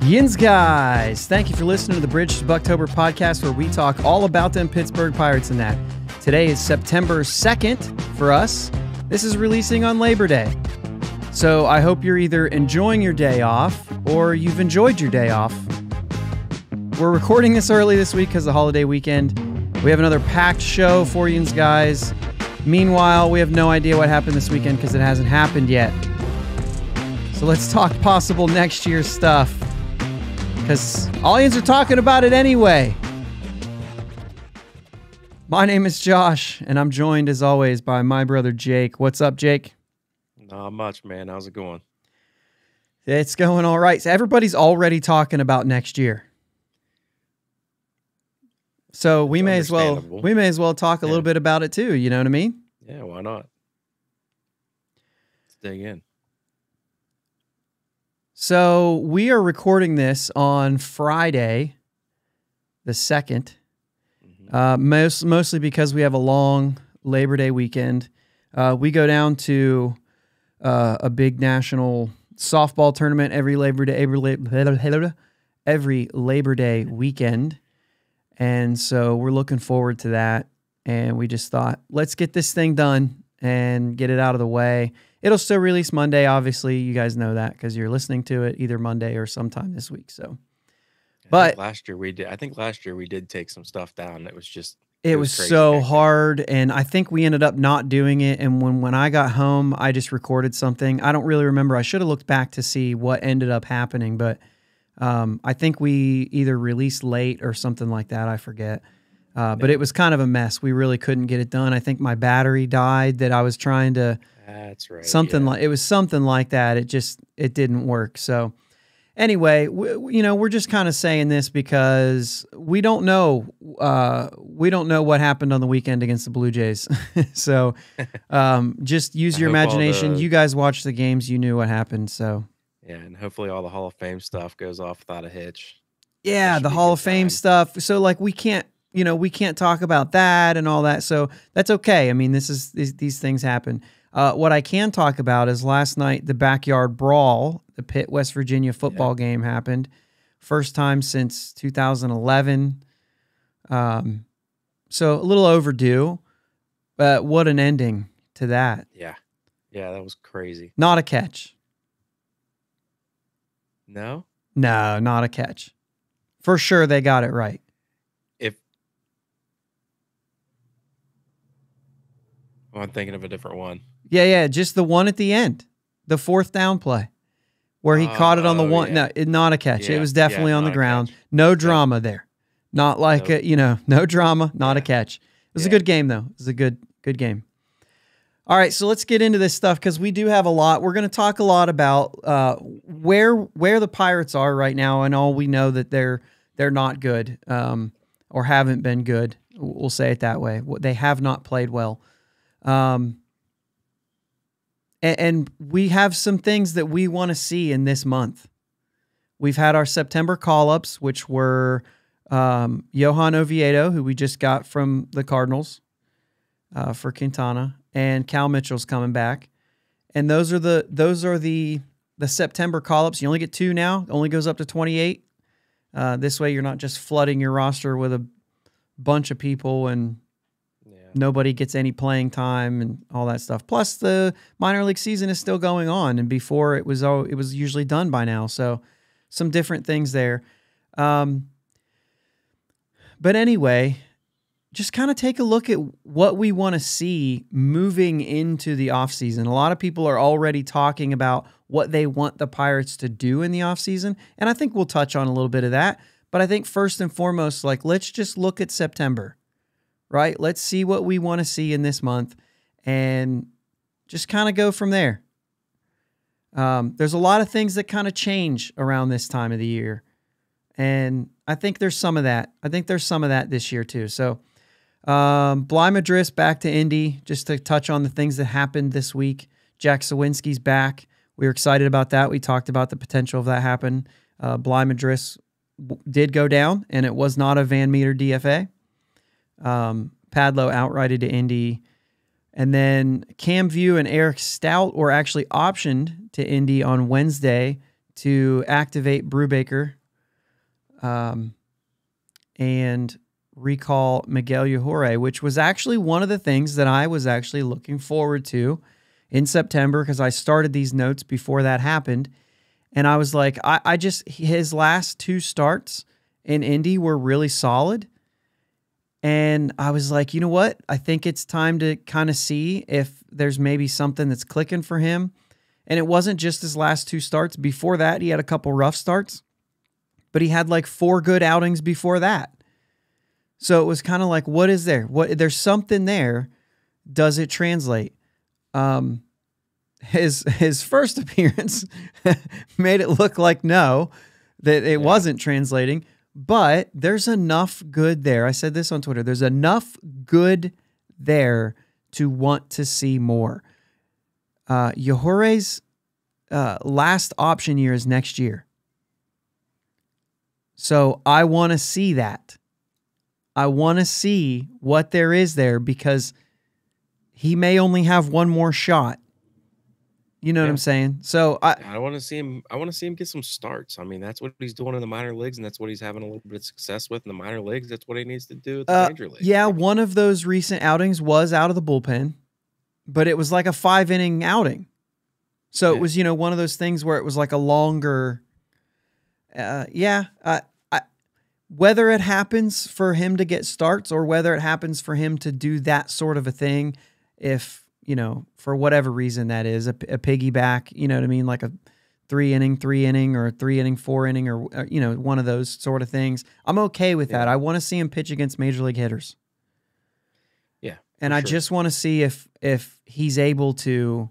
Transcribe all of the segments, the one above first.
Yins guys, thank you for listening to the Bridge to Buctober podcast, where we talk all about them Pittsburgh Pirates and that. Today is September 2nd for us. This is releasing on Labor Day. So I hope you're either enjoying your day off or you've enjoyed your day off. We're recording this early this week because of the holiday weekend. We have another packed show for Yins guys. Meanwhile, we have no idea what happened this weekend because it hasn't happened yet. So let's talk possible next year's stuff, because all Yins are talking about it anyway. My name is Josh, and I'm joined, as always, by my brother Jake. What's up, Jake? Not much, man. How's it going? It's going all right. So everybody's already talking about next year. So we may as well talk a little bit about it too. You know what I mean? Yeah, why not? Let's dig in. So we are recording this on Friday, the 2nd, mostly because we have a long Labor Day weekend. We go down to a big national softball tournament every Labor Day weekend. And so we're looking forward to that. And we just thought, let's get this thing done and get it out of the way. It'll still release Monday, obviously. You guys know that because you're listening to it either Monday or sometime this week. So, I think last year we did take some stuff down. It was so hard, and I think we ended up not doing it. And when I got home, I just recorded something. I don't really remember. I should have looked back to see what ended up happening, but I think we either released late or something like that. I forget. But it was kind of a mess. We really couldn't get it done. I think my battery died that I was trying to. That's right. It was something like that. It didn't work. So anyway, we're just kind of saying this because we don't know what happened on the weekend against the Blue Jays. So just use your imagination. You guys watched the games. You knew what happened. So yeah, and hopefully all the Hall of Fame stuff goes off without a hitch. Yeah, the Hall of Fame stuff. So like we can't talk about that and all that. So that's okay. I mean, these things happen. What I can talk about is last night, the backyard brawl, the Pitt, West Virginia football game happened. First time since 2011. So a little overdue, but what an ending to that. Yeah. Yeah, that was crazy. Not a catch. No? No, not a catch. For sure they got it right. I'm thinking of a different one. Yeah, just the one at the end, the fourth down play, where he caught it on the one. Yeah. No, not a catch. It was definitely on the ground. No drama there. Not like no drama, not a catch. It was a good game though. It was a good game. All right, so let's get into this stuff because we do have a lot. We're going to talk a lot about where the Pirates are right now, and all we know that they're not good or haven't been good. We'll say it that way. They have not played well. And we have some things that we want to see in this month. We've had our September call-ups, which were Johan Oviedo, who we just got from the Cardinals for Quintana, and Cal Mitchell's coming back. And those are the September call-ups. You only get 2 now. It only goes up to 28. This way you're not just flooding your roster with a bunch of people and nobody gets any playing time and all that stuff. Plus, the minor league season is still going on, and before it was usually done by now. So, some different things there. But anyway, just kind of take a look at what we want to see moving into the offseason. A lot of people are already talking about what they want the Pirates to do in the offseason, and I think we'll touch on a little bit of that. But I think first and foremost, let's just look at September. Right? Let's see what we want to see in this month and just kind of go from there. There's a lot of things that kind of change around this time of the year. And I think there's some of that. I think there's some of that this year too. So Bly Madris back to Indy, just to touch on the things that happened this week. Jack Sawinski's back. We were excited about that. We talked about the potential of that happen. Bly Madris did go down, and it was not a Van Meter DFA. Padlo outrighted to Indy. And then Cam View and Eric Stout were actually optioned to Indy on Wednesday to activate Brubaker and recall Miguel Yajure, which was actually one of the things that I was actually looking forward to in September because I started these notes before that happened. And I was like, I just, his last 2 starts in Indy were really solid. And I was like, you know what? I think it's time to kind of see if there's maybe something that's clicking for him. And it wasn't just his last 2 starts. Before that, he had a couple rough starts, but he had like 4 good outings before that. So it was kind of like, what is there? There's something there. Does it translate? His first appearance made it look like no, that it wasn't translating, but there's enough good there. I said this on Twitter. There's enough good there to want to see more. Yajure's last option year is next year. So I want to see that. I want to see what there is there because he may only have one more shot. You know what I'm saying? So I want to see him. I want to see him get some starts. I mean, that's what he's doing in the minor leagues, and that's what he's having a little bit of success with in the minor leagues. That's what he needs to do at the major leagues. Yeah, one of those recent outings was out of the bullpen, but it was like a 5-inning outing. So it was, one of those things where it was like a longer. Whether it happens for him to get starts or whether it happens for him to do that sort of a thing, if for whatever reason that is, a piggyback, you know what I mean? Like a 3-inning or a 3-inning, 4-inning or one of those sort of things. I'm okay with that. I want to see him pitch against major league hitters. Yeah. And I just want to see if he's able to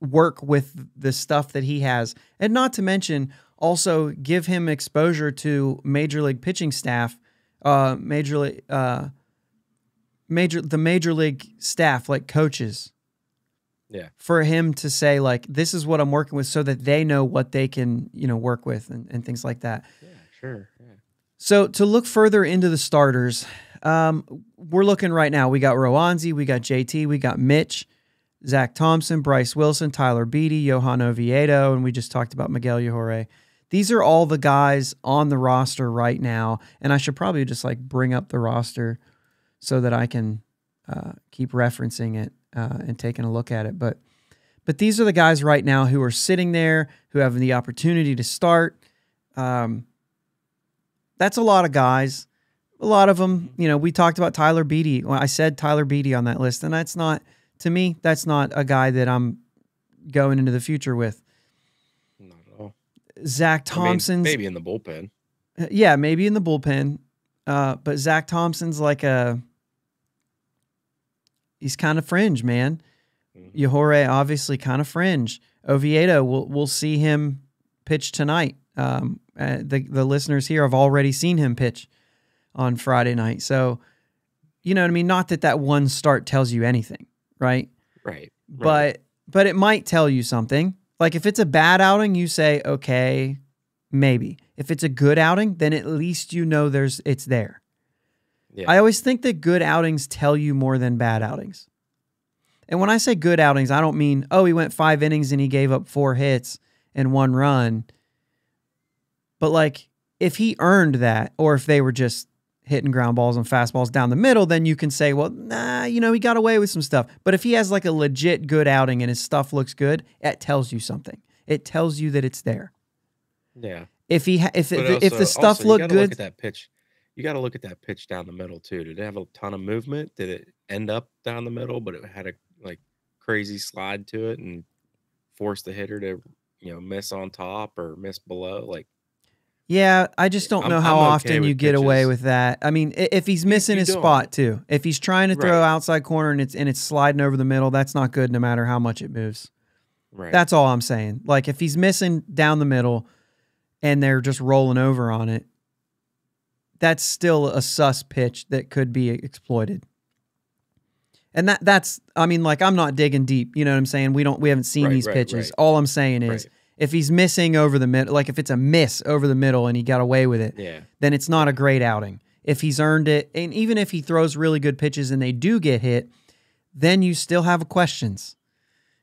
work with the stuff that he has. And not to mention also give him exposure to major league pitching staff, major league staff, like coaches. Yeah. For him to say, like, this is what I'm working with so that they know what they can, work with and things like that. Yeah, sure. Yeah. So to look further into the starters, we're looking right now. We got Roanzi, we got JT, we got Mitch, Zach Thompson, Bryce Wilson, Tyler Beatty, Johan Oviedo, and we just talked about Miguel Yajure. These are all the guys on the roster right now, and I should probably just like bring up the roster so that I can keep referencing it and taking a look at it. But these are the guys right now who are sitting there, who have the opportunity to start. That's a lot of guys. A lot of them, we talked about Tyler Beatty. Well, I said Tyler Beatty on that list, and that's not, to me, that's not a guy that I'm going into the future with. Not at all. Zach Thompson's... maybe in the bullpen. Yeah, maybe in the bullpen. But Zach Thompson's like he's kind of fringe, man. Yajure, obviously kind of fringe. Oviedo, we'll see him pitch tonight. The listeners here have already seen him pitch on Friday night. So, you know what I mean? Not that one start tells you anything, right? Right. But it might tell you something. Like if it's a bad outing, you say, okay, maybe. If it's a good outing, then at least it's there. Yeah. I always think that good outings tell you more than bad outings. And when I say good outings, I don't mean, he went 5 innings and he gave up 4 hits and 1 run. But like if he earned that, or if they were just hitting ground balls and fastballs down the middle, then you can say, well, nah, he got away with some stuff. But if he has like a legit good outing and his stuff looks good, it tells you something. It tells you that it's there. Yeah. If the stuff looked good, look at that pitch. You got to look at that pitch down the middle too. Did it have a ton of movement? Did it end up down the middle, but it had a crazy slide to it and force the hitter to miss on top or miss below? Yeah, I just don't know how often you get away with that. I mean, if he's missing his spot too, if he's trying to throw outside corner and it's sliding over the middle, that's not good no matter how much it moves. Right. That's all I'm saying. Like if he's missing down the middle and they're just rolling over on it, that's still a sus pitch that could be exploited. And that's I'm not digging deep, you know what I'm saying? We haven't seen these pitches. Right. All I'm saying is if he's missing over the middle, like if it's a miss over the middle and he got away with it, then it's not a great outing. If he's earned it, and even if he throws really good pitches and they do get hit, then you still have questions.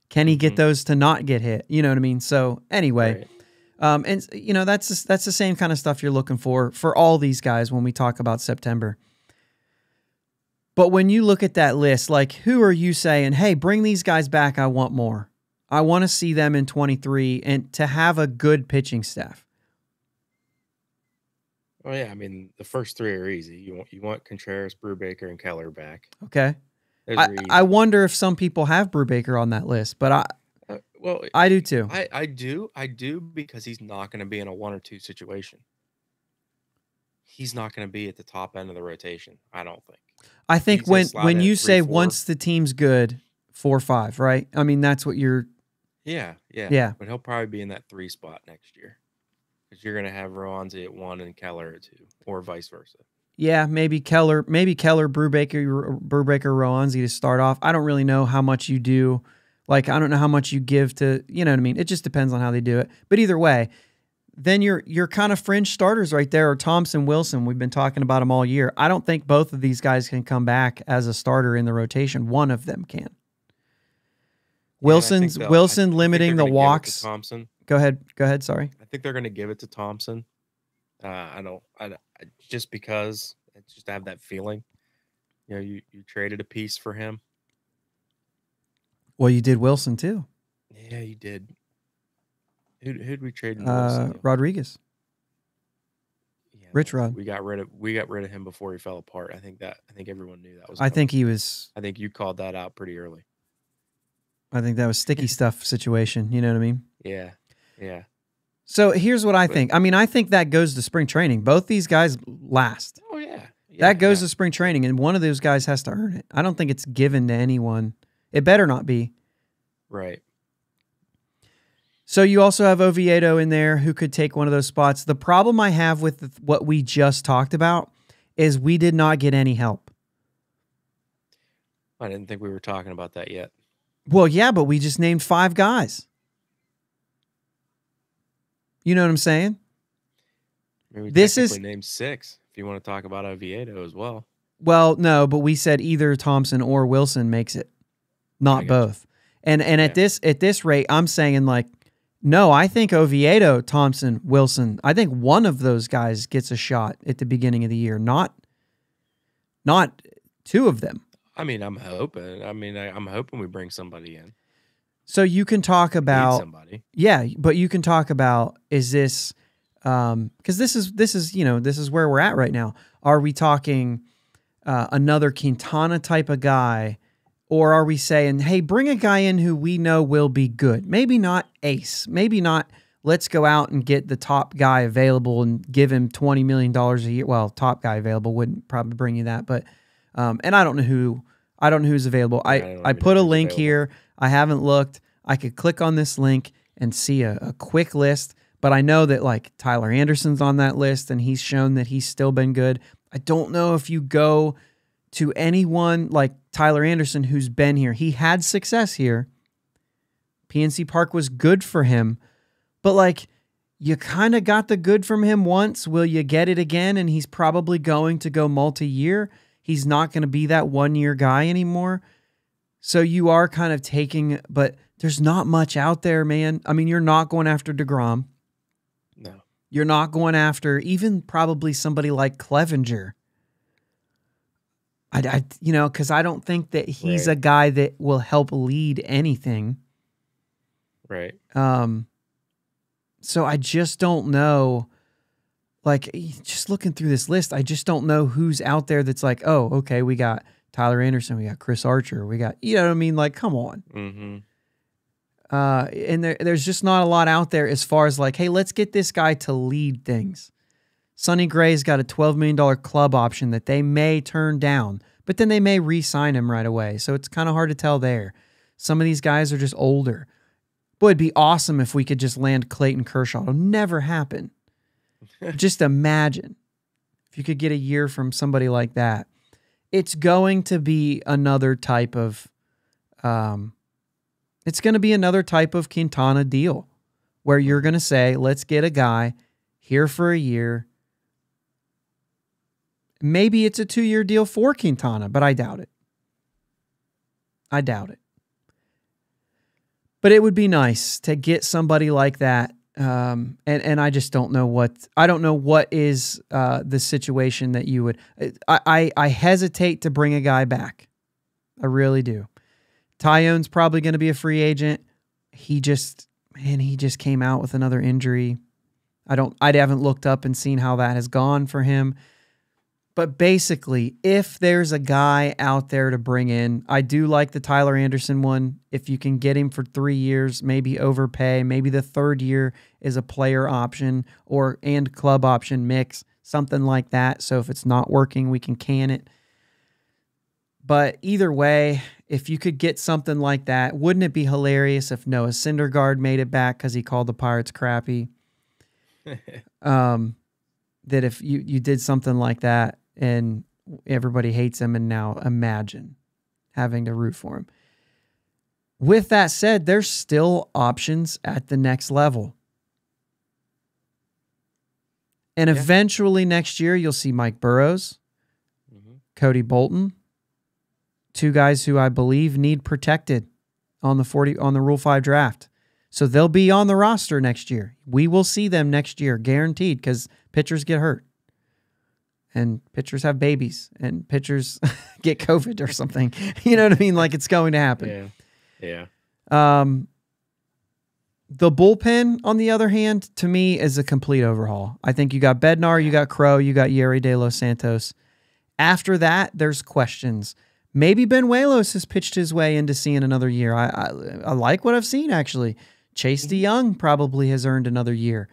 Can he get those to not get hit? You know what I mean? So anyway, And that's the same kind of stuff you're looking for all these guys when we talk about September. But when you look at that list, like, who are you saying, hey, bring these guys back, I want more. I want to see them in 23 and to have a good pitching staff. Oh yeah, I mean the first three are easy. You want Contreras, Brubaker, and Keller back. Okay. Those are easy. I wonder if some people have Brubaker on that list, but I do too. I do because he's not going to be in a 1 or 2 situation. He's not going to be at the top end of the rotation, I don't think. I think when you say 3, once the team's good, 4, 5, right? I mean, that's what you're. Yeah. But he'll probably be in that 3 spot next year because you're going to have Roanzi at 1 and Keller at 2, or vice versa. Yeah, maybe Keller, Brubaker, Roanzi to start off. I don't really know how much you do. Like, I don't know how much you give to, you know what I mean? It just depends on how they do it. But either way, then your kind of fringe starters right there are Thompson, Wilson. We've been talking about them all year. I don't think both of these guys can come back as a starter in the rotation. One of them can. Wilson limiting the walks. Thompson. Go ahead. Sorry. I think they're going to give it to Thompson. I just because it's just I have that feeling. You traded a piece for him. Well, you did Wilson too. Yeah, you did. Who'd we trade? Wilson? Rodriguez. Yeah, Rich Rod. We got rid of him before he fell apart. I think everyone knew that was. I think you called that out pretty early. I think that was sticky stuff situation. You know what I mean? Yeah. So here's what I think. I mean, I think that goes to spring training. Both these guys last. Oh yeah. That goes to spring training, and one of those guys has to earn it. I don't think it's given to anyone. It better not be. Right. So you also have Oviedo in there who could take one of those spots. The problem I have with what we just talked about is we did not get any help. I didn't think we were talking about that yet. Well, yeah, but we just named 5 guys. You know what I'm saying? Maybe this is named 6 if you want to talk about Oviedo as well. Well, no, but we said either Thompson or Wilson makes it, not both. And at this rate, I'm saying like, no, I think Oviedo, Thompson, Wilson, I think one of those guys gets a shot at the beginning of the year, not 2 of them. I mean, I'm hoping. I'm hoping we bring somebody in. So you can talk about somebody. Yeah, but you can talk about, is this because this is where we're at right now. Are we talking another Quintana type of guy, or are we saying, hey, bring a guy in who we know will be good? Maybe not ace. Maybe not. Let's go out and get the top guy available and give him $20 million a year. Well, top guy available wouldn't probably bring you that, but and I don't know who's available. I put a link here. I haven't looked. I could click on this link and see a quick list, but I know that like Tyler Anderson's on that list and he's shown that he's still been good. I don't know if you go to anyone like Tyler Anderson who's been here. He had success here. PNC Park was good for him, but like you kind of got the good from him once. Will you get it again? And he's probably going to go multi-year. He's not going to be that 1-year guy anymore. So you are kind of taking, but there's not much out there, man. I mean, you're not going after DeGrom. No. You're not going after even probably somebody like Clevenger. Because I don't think that he's a guy that will help lead anything. Right. So I just don't know. Like, just looking through this list, I just don't know who's out there that's like, oh, okay, we got Tyler Anderson, we got Chris Archer, we got, you know what I mean? Like, come on. Mm-hmm. And there's just not a lot out there as far as like, hey, let's get this guy to lead things. Sonny Gray's got a $12 million club option that they may turn down, but then they may re-sign him right away. So it's kind of hard to tell there. Some of these guys are just older. Boy, it'd be awesome if we could just land Clayton Kershaw. It'll never happen. Just imagine if you could get a year from somebody like that. It's going to be another type of Quintana deal where you're going to say, let's get a guy here for a year. Maybe it's a 2-year deal for Quintana, but I doubt it. But it would be nice to get somebody like that And I just don't know what is the situation that you would. I hesitate to bring a guy back. I really do. Tyone's probably going to be a free agent. He just came out with another injury. I haven't looked up and seen how that has gone for him. But basically, if there's a guy out there to bring in, I do like the Tyler Anderson one. If you can get him for 3 years, maybe overpay, maybe the third year is a player option and club option mix, something like that. So if it's not working, we can it. But either way, if you could get something like that, wouldn't it be hilarious if Noah Syndergaard made it back because he called the Pirates crappy? That if you did something like that, and everybody hates him, and now imagine having to root for him. With that said, there's still options at the next level. And eventually next year, you'll see Mike Burrows, Cody Bolton, 2 guys who I believe need protected on the Rule 5 draft. So they'll be on the roster next year. We will see them next year, guaranteed, because pitchers get hurt. And pitchers have babies, and pitchers get COVID or something. You know what I mean? Like, it's going to happen. Yeah. The bullpen, on the other hand, to me, is a complete overhaul. I think you got Bednar, you got Crow, you got Yerry De Los Santos. After that, there's questions. Maybe Benuelos has pitched his way into seeing another year. I like what I've seen, actually. Chase DeYoung probably has earned another year.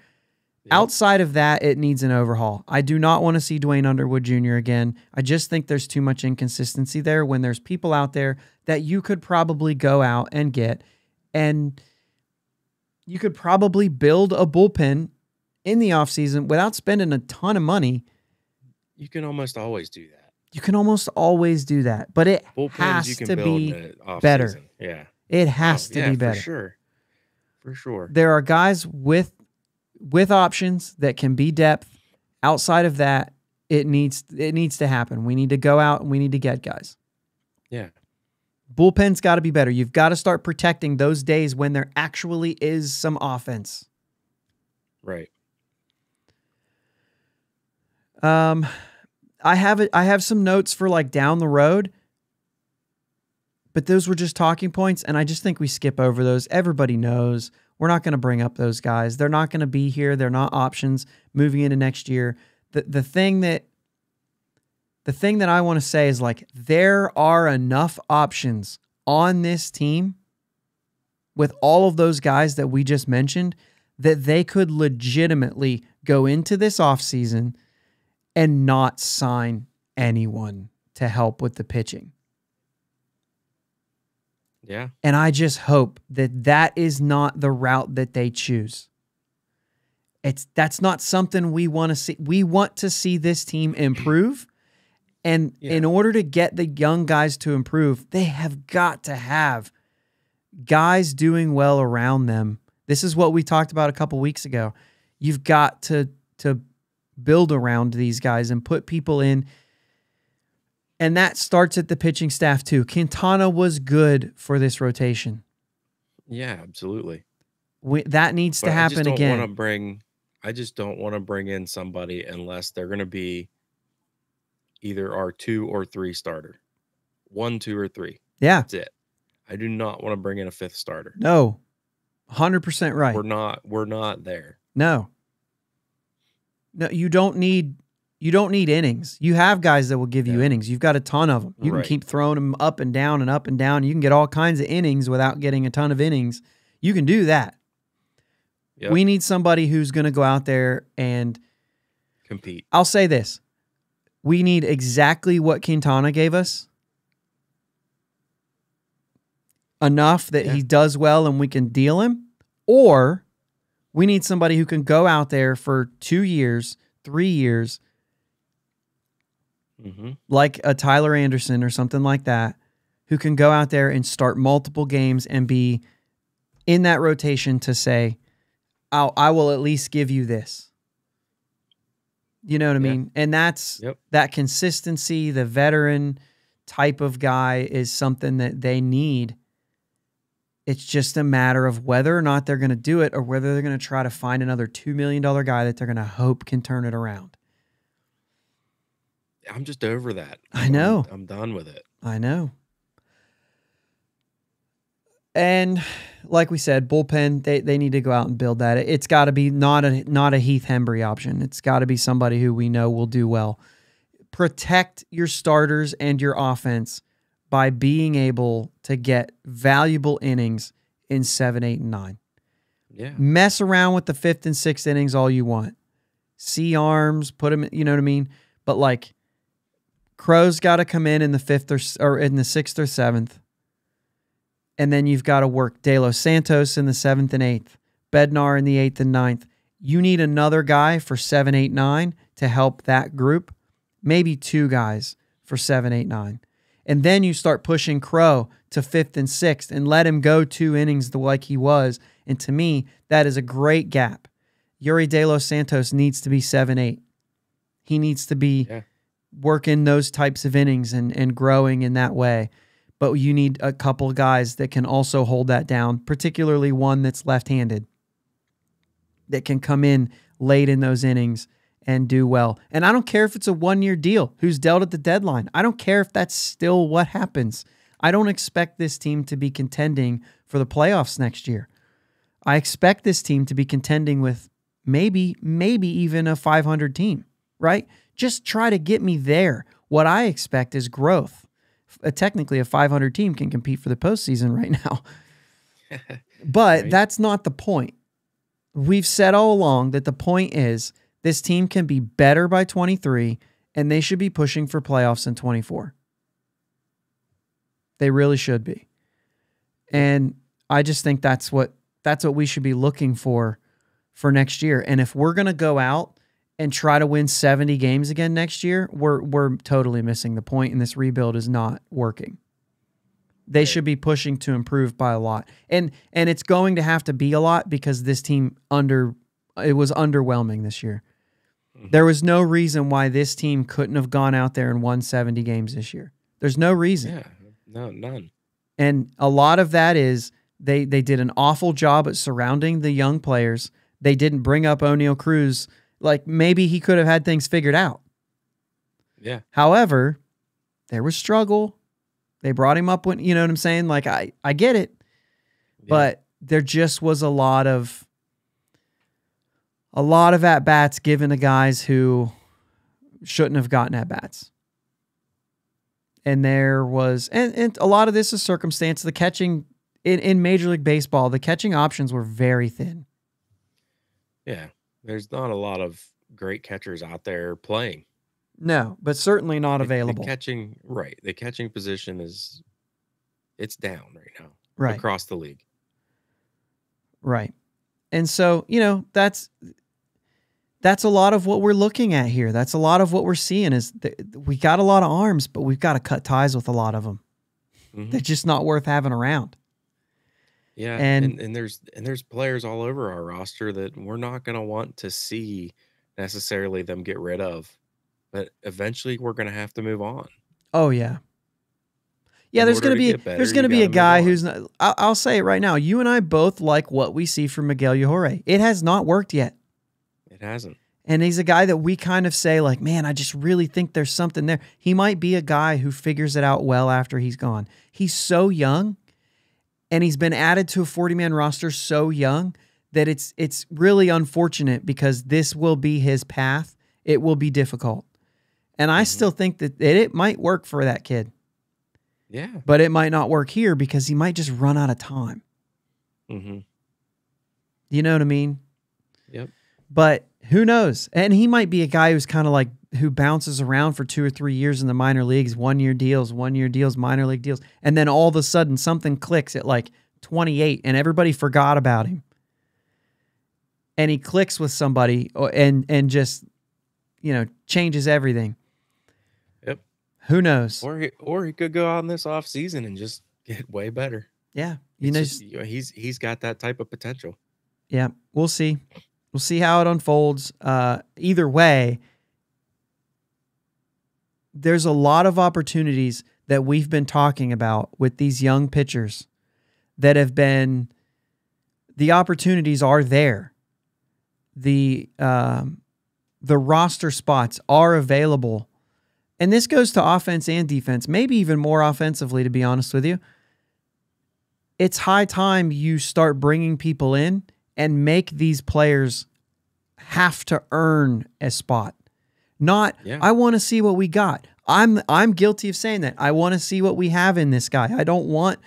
Yep. Outside of that, it needs an overhaul. I do not want to see Dwayne Underwood Jr. again. I just think there's too much inconsistency there when there's people out there that you could probably go out and get, and you could probably build a bullpen in the offseason without spending a ton of money. You can almost always do that. But it has to be better. Yeah. It has to be better. For sure. There are guys with options that can be depth. Outside of that, it needs to happen. We need to go out and we need to get guys. Yeah. Bullpen's got to be better. You've got to start protecting those days when there actually is some offense. Right. I have some notes for like down the road, but those were just talking points, and I just think we skip over those. Everybody knows we're not going to bring up those guys. They're not going to be here. They're not options moving into next year. The thing that I want to say is, like, there are enough options on this team with all of those guys that we just mentioned that they could legitimately go into this offseason and not sign anyone to help with the pitching. Yeah. And I just hope that is not the route that they choose. That's not something we want to see. We want to see this team improve. And in order to get the young guys to improve, they have got to have guys doing well around them. This is what we talked about a couple weeks ago. You've got to build around these guys and put people in. And that starts at the pitching staff too. Quintana was good for this rotation. Yeah, absolutely. That needs to happen again. I just don't want to bring in somebody unless they're going to be either our 2 or 3 starter. 1, 2, or 3. Yeah. That's it. I do not want to bring in a 5th starter. No. 100% right. We're not there. No, you don't need innings. You have guys that will give you innings. You've got a ton of them. You can keep throwing them up and down and up and down. You can get all kinds of innings without getting a ton of innings. You can do that. Yep. We need somebody who's going to go out there and compete. I'll say this. We need exactly what Quintana gave us. Enough that he does well and we can deal him. Or we need somebody who can go out there for 2 years, 3 years, like a Tyler Anderson or something like that, who can go out there and start multiple games and be in that rotation to say, I will at least give you this. You know what I mean? And that's that consistency, the veteran type of guy is something that they need It's just a matter of whether or not they're going to do it or whether they're going to try to find another $2 million guy that they're going to hope can turn it around. I'm just over that. I know. I'm done with it. I know. And like we said, bullpen, they need to go out and build that. It's got to be not a Heath Hembree option. It's got to be somebody who we know will do well. Protect your starters and your offense by being able to get valuable innings in 7, 8, and 9. Yeah. Mess around with the 5th and 6th innings all you want. See arms, put them, you know what I mean? But like Crow's got to come in the 5th or in the 6th or 7th. And then you've got to work De Los Santos in the 7th and 8th, Bednar in the 8th and 9th. You need another guy for 7, 8, 9 to help that group. Maybe 2 guys for 7, 8, 9. And then you start pushing Crow to 5th and 6th and let him go 2 innings like he was. And to me, that is a great gap. Yuri De Los Santos needs to be 7, 8. He needs to be working those types of innings and growing in that way. But you need a couple of guys that can also hold that down, particularly one that's left-handed, that can come in late in those innings and do well. And I don't care if it's a 1-year deal, who's dealt at the deadline. I don't care if that's still what happens. I don't expect this team to be contending for the playoffs next year. I expect this team to be contending with maybe even a 500 team, right? Just try to get me there. What I expect is growth. Technically, a 500 team can compete for the postseason right now. But right. That's not the point. We've said all along that the point is this team can be better by 23, and they should be pushing for playoffs in 24. They really should be. And I just think that's what we should be looking for next year. And if we're going to go out and try to win 70 games again next year, we're totally missing the point, and this rebuild is not working. They should be pushing to improve by a lot. And it's going to have to be a lot because this team it was underwhelming this year. Mm-hmm. There was no reason why this team couldn't have gone out there and won 70 games this year. There's no reason. Yeah, no, none. And a lot of that is they did an awful job at surrounding the young players. They didn't bring up O'Neal Cruz. Like, maybe he could have had things figured out. Yeah. However, there was struggle. They brought him up when, you know what I'm saying? Like, I get it. Yeah. But there just was a lot of at-bats given to guys who shouldn't have gotten at-bats. And there was, and a lot of this is circumstance. The catching, in Major League Baseball, the catching options were very thin. Yeah. There's not a lot of great catchers out there playing. No, but certainly not available. The catching position it's down right now. Right. Across the league. Right. And so, that's a lot of what we're looking at here. That's a lot of what we're seeing is we got a lot of arms, but we've got to cut ties with a lot of them. Mm-hmm. They're just not worth having around. Yeah, and there's players all over our roster that we're not going to want to see necessarily them get rid of, but eventually we're going to have to move on. Oh yeah, yeah. There's going to be a guy who's not. I'll say it right now. You and I both like what we see from Miguel Yajure. It has not worked yet. It hasn't. And he's a guy that we kind of say like, man, I just really think there's something there. He might be a guy who figures it out well after he's gone. He's so young. And he's been added to a 40-man roster so young that it's really unfortunate because this will be his path. It will be difficult. And I still think that it might work for that kid. Yeah. But it might not work here because he might just run out of time. Mm-hmm. You know what I mean? Yep. But who knows? And he might be a guy who's kind of like, who bounces around for 2 or 3 years in the minor leagues, 1-year deals, minor league deals. And then all of a sudden something clicks at like 28 and everybody forgot about him. And he clicks with somebody and just, changes everything. Yep. Who knows? Or he could go out in this offseason and just get way better. Yeah. He's got that type of potential. Yeah. We'll see. We'll see how it unfolds. Either way, there's a lot of opportunities that we've been talking about with these young pitchers that have been, the opportunities are there. The roster spots are available. And this goes to offense and defense, maybe even more offensively, to be honest with you. It's high time you start bringing people in and make these players have to earn a spot. Not, I want to see what we got. I'm guilty of saying that. I want to see what we have in this guy. I don't want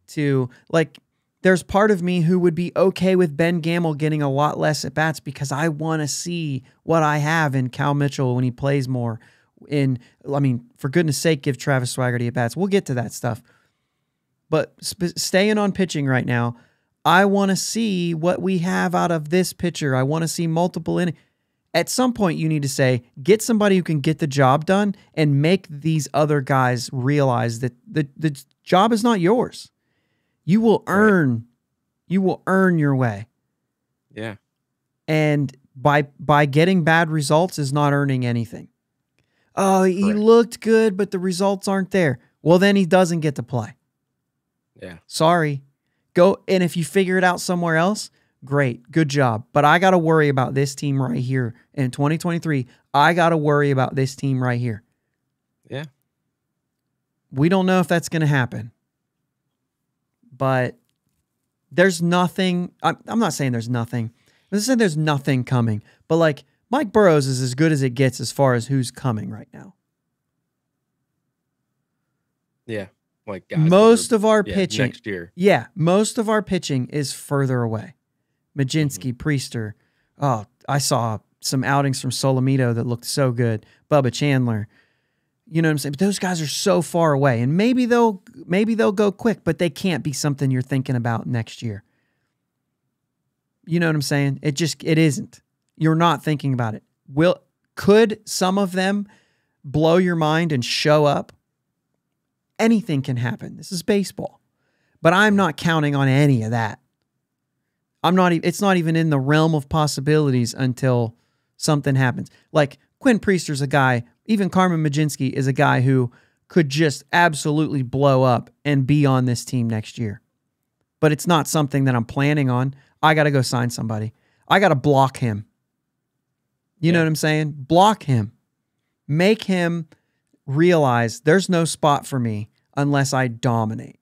to, like, there's part of me who would be okay with Ben Gamble getting a lot less at bats because I want to see what I have in Cal Mitchell when he plays more. For goodness sake, give Travis Swaggerty at bats. We'll get to that stuff. But staying on pitching right now, I want to see what we have out of this pitcher. I want to see multiple innings. At some point, you need to say, get somebody who can get the job done and make these other guys realize that the job is not yours. You will earn your way. Yeah. And by getting bad results is not earning anything. Oh, he looked good, but the results aren't there. Well, then he doesn't get to play. Yeah. Sorry. Go, and if you figure it out somewhere else, great, good job. But I got to worry about this team right here in 2023. I got to worry about this team right here. Yeah. We don't know if that's going to happen. But there's nothing. I'm not saying there's nothing. I'm just saying there's nothing coming. But like Mike Burrows is as good as it gets as far as who's coming right now. Yeah. Like guys most of our pitching next year. Yeah, most of our pitching is further away. Majinski, Priester. Oh, I saw some outings from Solomito that looked so good. Bubba Chandler. You know what I'm saying? But those guys are so far away, and maybe they'll go quick, but they can't be something you're thinking about next year. You know what I'm saying? It isn't. You're not thinking about it. Could some of them blow your mind and show up? Anything can happen. This is baseball. But I'm not counting on any of that. It's not even in the realm of possibilities until something happens. Like Quinn Priester's a guy, even Carmen Majinski is a guy who could just absolutely blow up and be on this team next year. But it's not something that I'm planning on. I got to go sign somebody. I got to block him. You know what I'm saying? Block him. Make him realize there's no spot for me unless I dominate.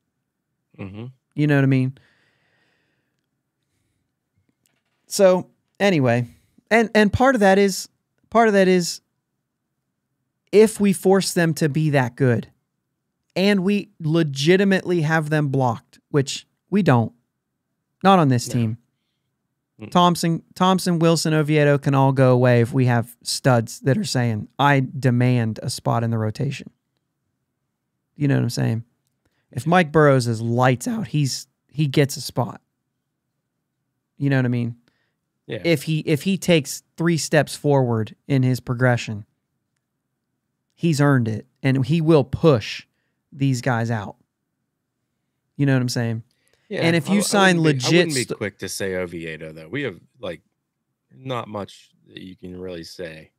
Mm-hmm. You know what I mean? So anyway, and part of that is if we force them to be that good and we legitimately have them blocked, which we don't, not on this team. Thompson, Wilson, Oviedo can all go away if we have studs that are saying, I demand a spot in the rotation. You know what I'm saying? If Mike Burrows is lights out, he gets a spot. You know what I mean? Yeah. If he takes 3 steps forward in his progression, he's earned it, and he will push these guys out. You know what I'm saying? Yeah, and if you sign legit... I wouldn't be quick to say Oviedo, though. We have, like, not much that you can really say.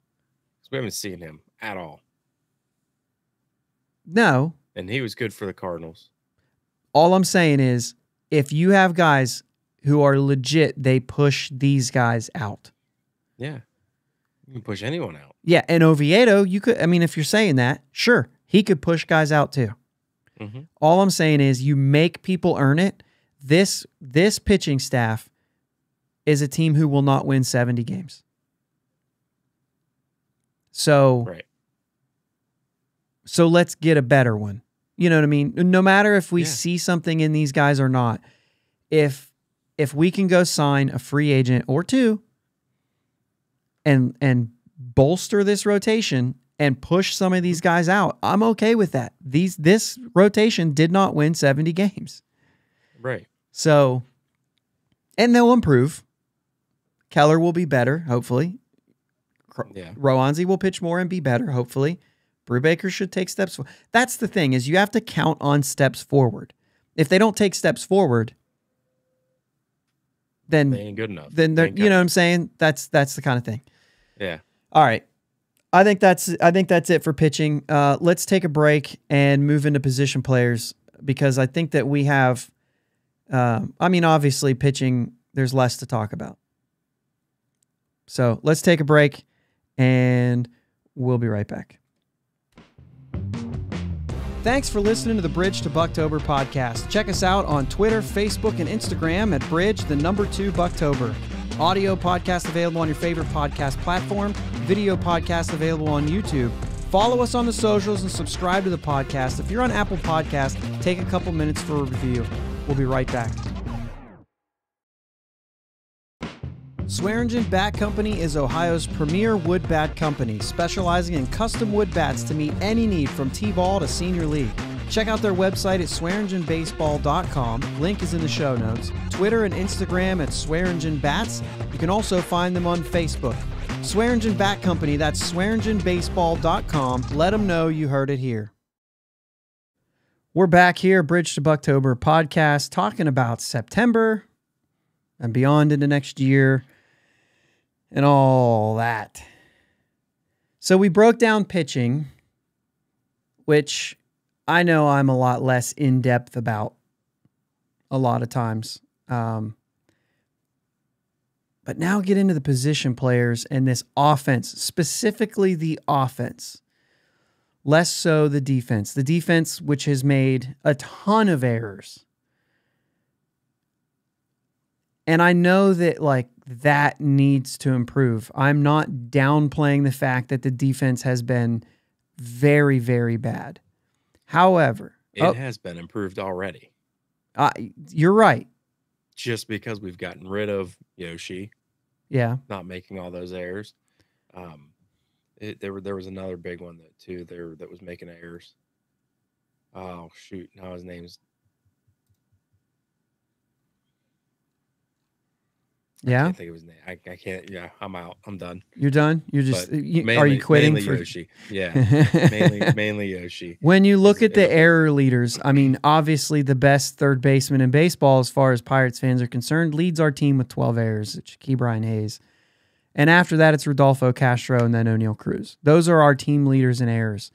We haven't seen him at all. No. And he was good for the Cardinals. All I'm saying is, if you have guys who are legit, they push these guys out. Yeah. You can push anyone out. Yeah, and Oviedo, you could... I mean, if you're saying that, sure, he could push guys out, too. Mm-hmm. All I'm saying is, you make people earn it. This pitching staff is a team who will not win 70 games. So let's get a better one. You know what I mean? No matter if we see something in these guys or not, if we can go sign a free agent or 2 and bolster this rotation and push some of these guys out, I'm okay with that. This rotation did not win 70 games. Right. So, and they'll improve. Keller will be better, hopefully. Roanzi will pitch more and be better, hopefully. Brubaker should take steps forward. That's the thing, is you have to count on steps forward. If they don't take steps forward, then they ain't good enough. Then they're, you know what I'm saying? That's the kind of thing. Yeah. All right. I think that's it for pitching. Let's take a break and move into position players, because I think that we have I mean, obviously, pitching, there's less to talk about. So let's take a break, and we'll be right back. Thanks for listening to the Bridge to Buctober podcast. Check us out on Twitter, Facebook, and Instagram at Bridge2 Buctober. Audio podcast available on your favorite podcast platform. Video podcast available on YouTube. Follow us on the socials and subscribe to the podcast. If you're on Apple Podcasts, take a couple minutes for a review. We'll be right back. Swearingen Bat Company is Ohio's premier wood bat company, specializing in custom wood bats to meet any need from T-ball to senior league. Check out their website at swearingenbaseball.com. Link is in the show notes. Twitter and Instagram at Swearingen Bats. You can also find them on Facebook. Swearingen Bat Company, that's swearingenbaseball.com. Let them know you heard it here. We're back here, Bridge to Buctober podcast, talking about September and beyond into next year and all that. So we broke down pitching, which I know I'm a lot less in-depth about a lot of times. But now get into the position players and this offense, specifically the offense. Less so the defense. The defense, which has made a ton of errors. And I know that that needs to improve. I'm not downplaying the fact that the defense has been very, very bad. However, it has been improved already. You're right. Just because we've gotten rid of Yoshi, not making all those errors. There was another big one that was making errors. Oh shoot! Now his name's. Yeah. I can't think of his name. I can't. Yeah, I'm out. I'm done. You're done? You're just, are you quitting? Mainly Yoshi. Yeah. mainly Yoshi. When you look at the error leaders, I mean, obviously the best third baseman in baseball, as far as Pirates fans are concerned, leads our team with 12 errors. It's Ke'Bryan Hayes. And after that, it's Rodolfo Castro and then O'Neal Cruz. Those are our team leaders in errors.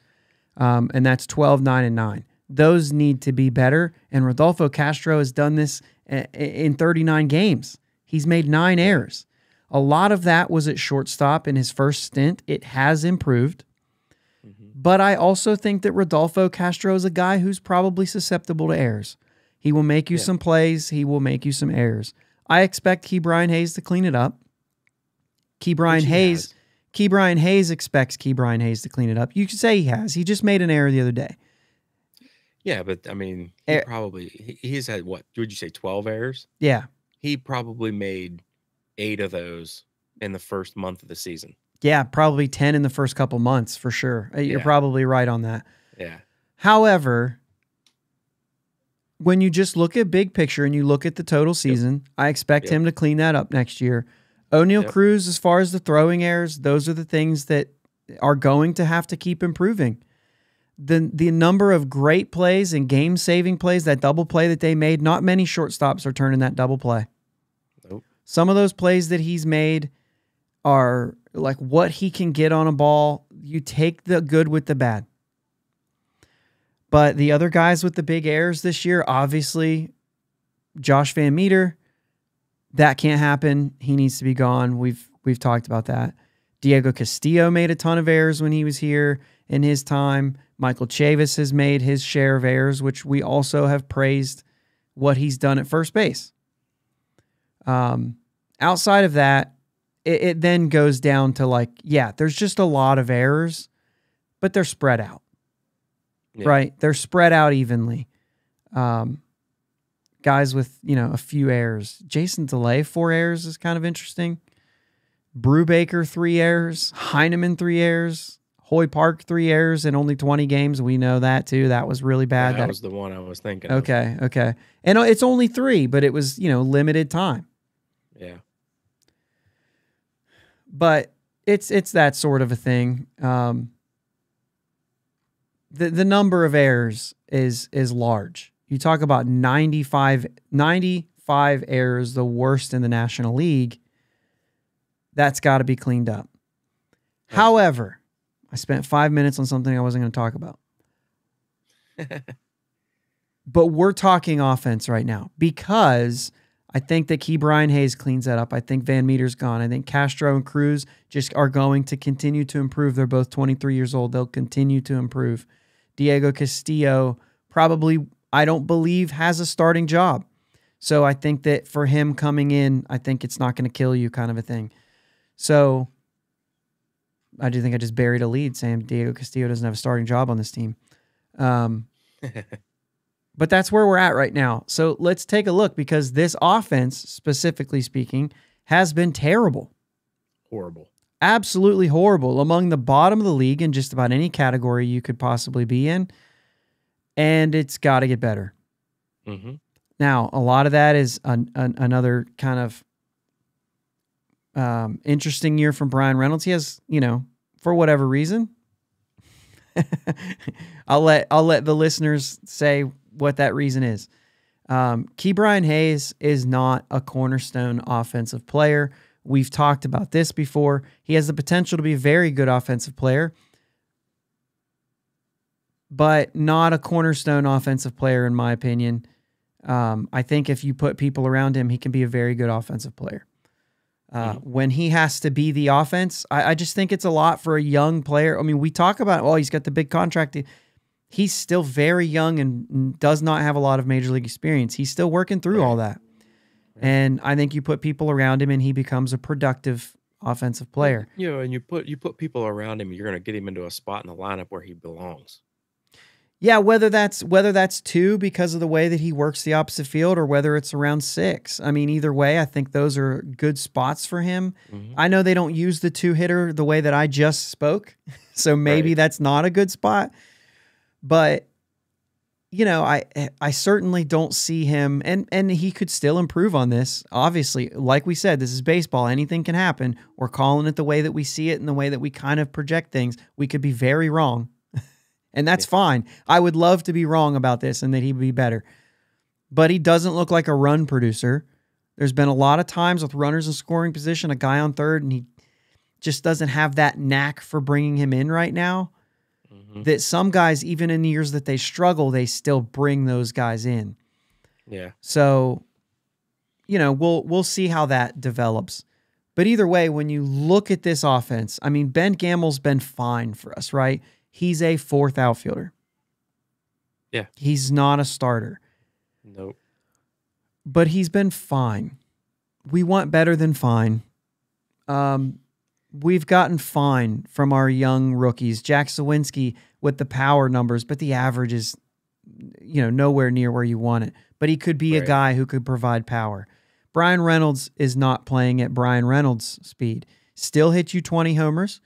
And that's 12, 9, and 9. Those need to be better. And Rodolfo Castro has done this in 39 games. He's made 9 errors. A lot of that was at shortstop in his first stint. It has improved. Mm-hmm. But I also think that Rodolfo Castro is a guy who's probably susceptible to errors. He will make you some plays. He will make you some errors. I expect Ke'Bryan Hayes to clean it up. Ke'Bryan Hayes expects Ke'Bryan Hayes to clean it up. You could say he has. He just made an error the other day. Yeah, but I mean, he's had what? Would you say 12 errors? Yeah. He probably made 8 of those in the first month of the season. Yeah, probably 10 in the first couple months for sure. You're probably right on that. Yeah. However, when you just look at big picture and you look at the total season, I expect him to clean that up next year. O'Neal Cruz, as far as the throwing errors, those are the things that are going to have to keep improving. The number of great plays and game-saving plays, that double play that they made, not many shortstops are turning that double play. Nope. Some of those plays that he's made are like what he can get on a ball. You take the good with the bad. But the other guys with the big errors this year, obviously, Josh Van Meter, that can't happen. He needs to be gone. We've talked about that. Diego Castillo made a ton of errors when he was here in his time. Michael Chavis has made his share of errors, which we also have praised what he's done at first base. Outside of that, it then goes down to there's just a lot of errors, but they're spread out. Yeah. Right? They're spread out evenly. Guys with, a few errors. Jason DeLay, 4 errors is kind of interesting. Brubaker, 3 errors. Heineman, 3 errors. Hoy Park, 3 errors in only 20 games. We know that too. That was really bad. Yeah, that was the one I was thinking of. Okay. And it's only 3, but it was, limited time. Yeah. But it's that sort of a thing. The number of errors is large. You talk about 95 errors, the worst in the National League. That's got to be cleaned up. Okay. However, I spent 5 minutes on something I wasn't going to talk about. But we're talking offense right now because I think that Brian Hayes cleans that up. I think Van Meter's gone. I think Castro and Cruz just are going to continue to improve. They're both 23 years old. They'll continue to improve. Diego Castillo probably, I don't believe, has a starting job. So I think that for him coming in, I think it's not going to kill you kind of a thing. So I do think I just buried a lead saying Diego Castillo doesn't have a starting job on this team. But that's where we're at right now. So let's take a look because this offense, specifically speaking, has been terrible. Horrible. Absolutely horrible. Among the bottom of the league in just about any category you could possibly be in. And it's got to get better. Mm-hmm. Now, a lot of that is another kind of interesting year from Brian Reynolds. He has, for whatever reason, I'll let the listeners say what that reason is. Brian Hayes is not a cornerstone offensive player. We've talked about this before. He has the potential to be a very good offensive player, but not a cornerstone offensive player, in my opinion. I think if you put people around him, he can be a very good offensive player. When he has to be the offense, I just think it's a lot for a young player. I mean, we talk about, he's got the big contract. He's still very young and does not have a lot of major league experience. He's still working through all that. And I think you put people around him and he becomes a productive offensive player. And you put people around him, you're going to get him into a spot in the lineup where he belongs. Yeah, whether that's 2 because of the way that he works the opposite field or whether it's around 6. I mean, either way, I think those are good spots for him. Mm-hmm. I know they don't use the 2-hitter the way that I just spoke, so maybe that's not a good spot. But, I certainly don't see him, and he could still improve on this. Obviously, like we said, this is baseball. Anything can happen. We're calling it the way that we see it and the way that we kind of project things. We could be very wrong, and that's fine. I would love to be wrong about this and that he'd be better. But he doesn't look like a run producer. There's been a lot of times with runners in scoring position, a guy on third, and he just doesn't have that knack for bringing him in right now. That some guys, even in years that they struggle, they still bring those guys in. Yeah. So, we'll see how that develops. But either way, when you look at this offense, I mean, Ben Gamel's been fine for us, right? He's a 4th outfielder. Yeah. He's not a starter. Nope. But he's been fine. We want better than fine. We've gotten fine from our young rookies. Jack Sawinski with the power numbers, but the average is, nowhere near where you want it. But he could be a guy who could provide power. Brian Reynolds is not playing at Brian Reynolds' speed. Still hit you 20 homers,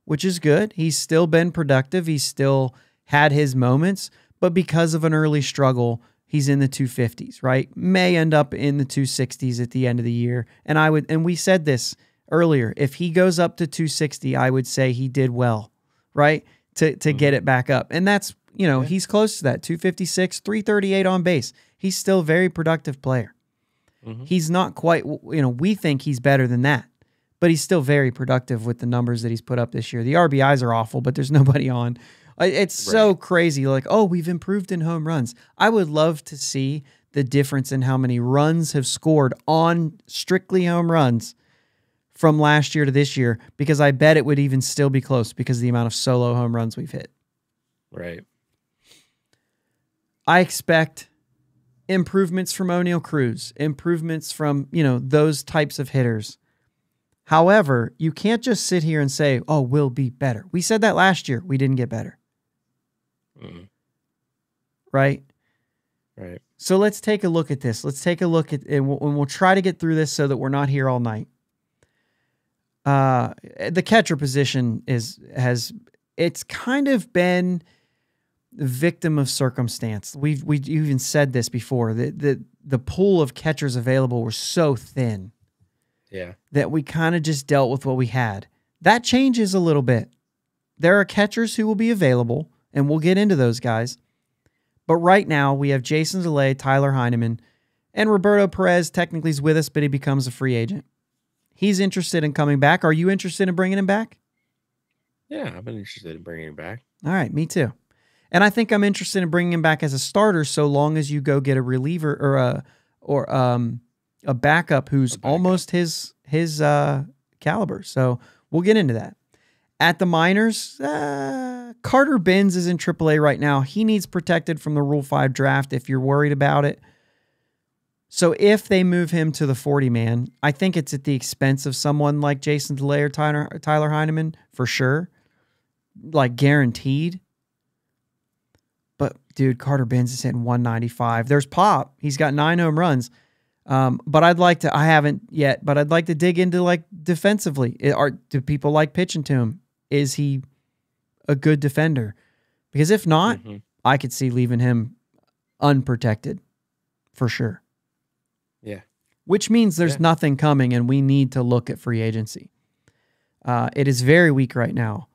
which is good. He's still been productive. He's still had his moments, but because of an early struggle, he's in the 250s, right? May end up in the 260s at the end of the year. And we said this earlier, if he goes up to 260, I would say he did well, right? To get it back up. And that's, he's close to that, 256, 338 on base. He's still a very productive player. Mm-hmm. He's not quite, we think he's better than that, but he's still very productive with the numbers that he's put up this year. The RBIs are awful, but there's nobody on. It's so crazy. Like, we've improved in home runs. I would love to see the difference in how many runs have scored on strictly home runs from last year to this year, because I bet it would even still be close because of the amount of solo home runs we've hit. Right. I expect improvements from O'Neal Cruz, improvements from, those types of hitters. However, you can't just sit here and say, we'll be better. We said that last year. We didn't get better. Mm. Right? Right. So let's take a look at this. Let's take a look at, and we'll try to get through this so that we're not here all night. The catcher position it's kind of been the victim of circumstance. We even said this before, that the pool of catchers available were so thin. Yeah. That we kind of just dealt with what we had. That changes a little bit. There are catchers who will be available, and we'll get into those guys. But right now, we have Jason Delay, Tyler Heineman, and Roberto Perez technically is with us, but he becomes a free agent. He's interested in coming back. Are you interested in bringing him back? Yeah, I've been interested in bringing him back. All right, me too. And I think I'm interested in bringing him back as a starter so long as you go get a reliever or a backup who's almost his caliber. So we'll get into that. At the minors, Carter Benz is in AAA right now. He needs protected from the Rule 5 draft if you're worried about it. So if they move him to the 40-man, I think it's at the expense of someone like Jason DeLay or Tyler Heineman for sure. Like guaranteed. But dude, Carter Benz is hitting 195. There's pop. He's got 9 home runs. But I haven't yet, but I'd like to dig into like defensively. Do people like pitching to him? Is he a good defender? Because if not, I could see leaving him unprotected for sure. Yeah. Which means there's nothing coming and we need to look at free agency. It is very weak right now.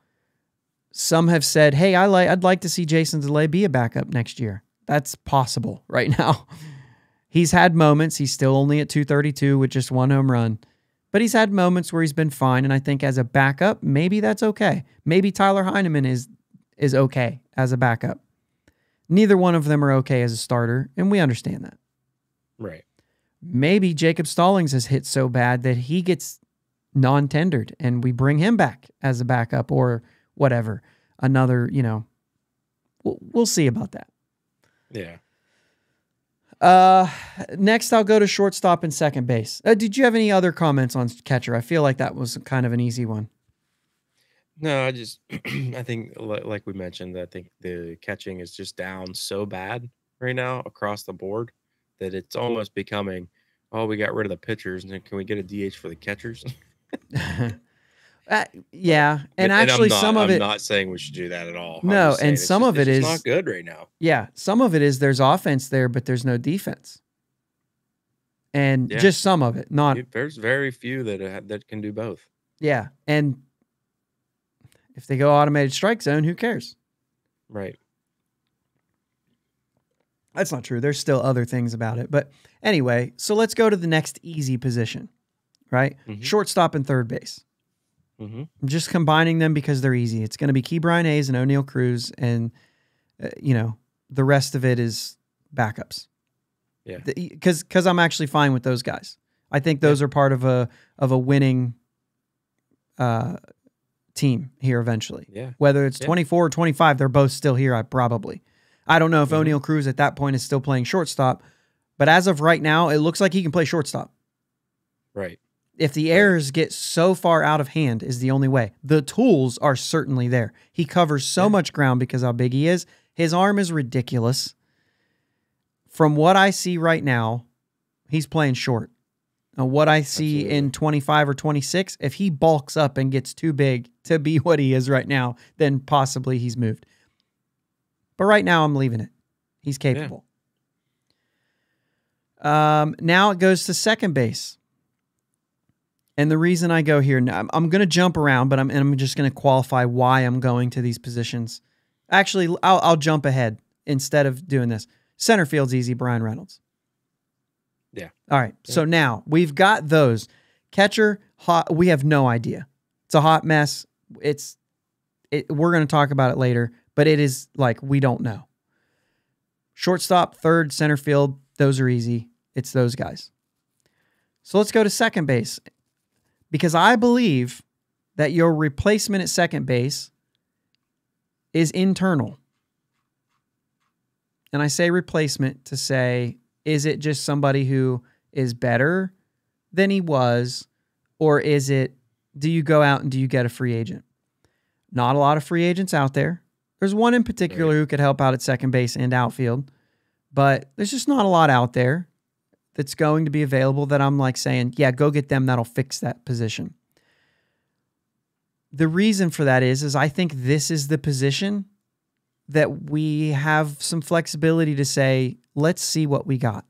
Some have said, hey, I'd like to see Jason DeLay be a backup next year. That's possible right now. He's had moments. He's still only at 232 with just 1 home run. But he's had moments where he's been fine, and I think as a backup, maybe that's okay. Maybe Tyler Heineman is okay as a backup. Neither one of them are okay as a starter, and we understand that. Right. Maybe Jacob Stallings has hit so bad that he gets non-tendered, and we bring him back as a backup or whatever. Another, we'll see about that. Yeah. Next, I'll go to shortstop and second base. Did you have any other comments on catcher? I feel like that was kind of an easy one. No, I just, I think, like we mentioned, I think the catching is just down so bad right now across the board that it's almost becoming, oh, we got rid of the pitchers, and then can we get a DH for the catchers? Yeah, and actually, I'm not saying we should do that at all. No, and some of it is not good right now. Yeah, some of it is there's offense there, but there's no defense, and just some of it. Not there's very few that can do both. Yeah, and if they go automated strike zone, who cares? Right. That's not true. There's still other things about it, but anyway. So let's go to the next easy position, right? Shortstop and third base. I'm just combining them because they're easy. It's going to be Ke'Bryan Hayes and O'Neal Cruz, and the rest of it is backups. Yeah, because I'm actually fine with those guys. I think those are part of a winning team here eventually. Yeah, whether it's 24 or 25, they're both still here. I don't know if O'Neal Cruz at that point is still playing shortstop, but as of right now, it looks like he can play shortstop. Right. If the errors get so far out of hand is the only way. The tools are certainly there. He covers so much ground because how big he is. His arm is ridiculous. From what I see right now, he's playing short. And what I see in 25 or 26, if he bulks up and gets too big to be what he is right now, then possibly he's moved. But right now I'm leaving it. He's capable. Now it goes to second base. And the reason I go here, I'm going to jump around, but I'm just going to qualify why I'm going to these positions. Actually, I'll jump ahead instead of doing this. Center field's easy, Brian Reynolds. Yeah. All right. Yeah. So now we've got those. Catcher, hot. We have no idea. It's a hot mess. We're going to talk about it later, but it is like we don't know. Shortstop, third, center field, those are easy. It's those guys. So let's go to second base. Because I believe that your replacement at second base is internal. And I say replacement to say, is it just somebody who is better than he was? Or is it, do you go out and do you get a free agent? Not a lot of free agents out there. There's one in particular who could help out at second base and outfield. But there's just not a lot out there that's going to be available that I'm like saying, yeah, go get them. That'll fix that position. The reason for that is I think this is the position that we have some flexibility to say, let's see what we got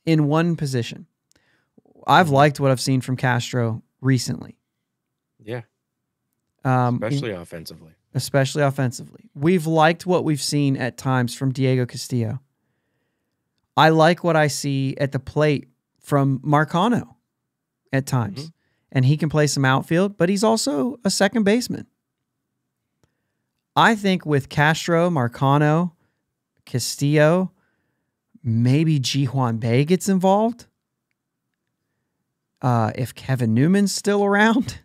in one position. I've liked what I've seen from Castro recently. Yeah. Especially offensively. Especially offensively. We've liked what we've seen at times from Diego Castillo. I like what I see at the plate from Marcano at times. And he can play some outfield, but he's also a second baseman. I think with Castro, Marcano, Castillo, maybe Ji-Hwan Bae gets involved. If Kevin Newman's still around,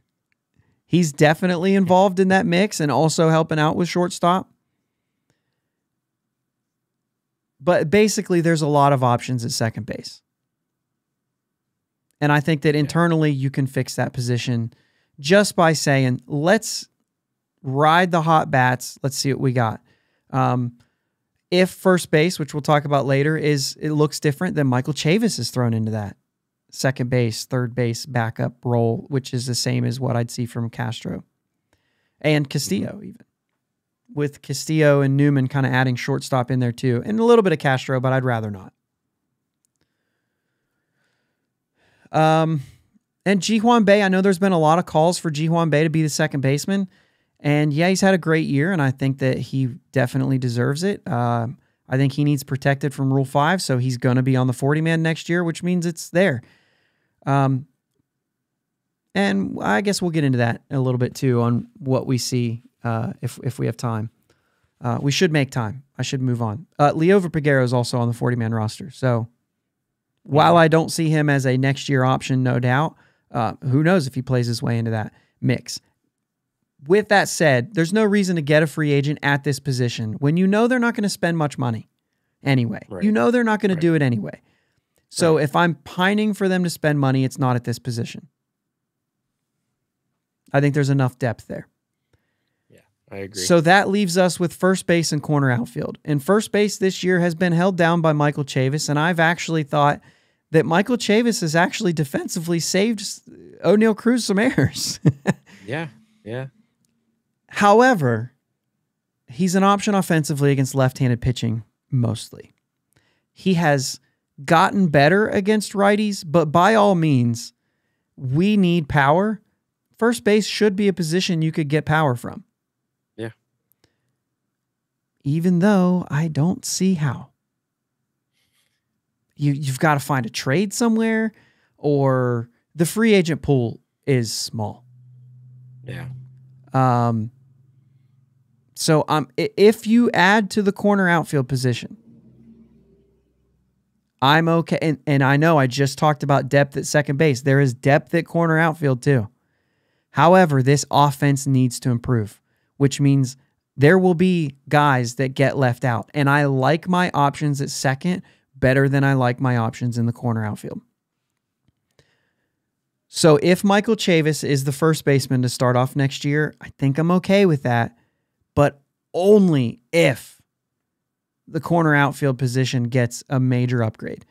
he's definitely involved in that mix and also helping out with shortstop. But basically, there's a lot of options at second base. And I think that internally you can fix that position just by saying, let's ride the hot bats. Let's see what we got. If first base, which we'll talk about later, it looks different, then Michael Chavis is thrown into that second base, third base backup role, which is the same as what I'd see from Castro and Castillo, even with Castillo and Newman kind of adding shortstop in there too, and a little bit of Castro, but I'd rather not. And Ji-Hwan Bae, I know there's been a lot of calls for Ji-Hwan Bae to be the second baseman. And yeah, he's had a great year, and I think that he definitely deserves it. I think he needs protected from Rule 5, so he's going to be on the 40-man next year, which means it's there. And I guess we'll get into that a little bit too on what we see if we have time. We should make time. I should move on. Liover Peguero is also on the 40-man roster, so while I don't see him as a next-year option, no doubt, who knows if he plays his way into that mix. With that said, there's no reason to get a free agent at this position when you know they're not going to spend much money anyway. Right. You know they're not going to do it anyway. So if I'm pining for them to spend money, it's not at this position. I think there's enough depth there. Yeah, I agree. So that leaves us with first base and corner outfield. And first base this year has been held down by Michael Chavis, and I've actually thought that Michael Chavis has actually defensively saved O'Neal Cruz some errors. Yeah. However, he's an option offensively against left-handed pitching mostly. He has gotten better against righties, but by all means, we need power. First base should be a position you could get power from. Yeah. Even though I don't see how. You've got to find a trade somewhere, or the free agent pool is small. Yeah. So if you add to the corner outfield position, I'm okay. And I know I just talked about depth at second base. There is depth at corner outfield too. However, this offense needs to improve, which means there will be guys that get left out. And I like my options at second better than I like my options in the corner outfield. So if Michael Chavis is the first baseman to start off next year, I think I'm okay with that, but only if the corner outfield position gets a major upgrade.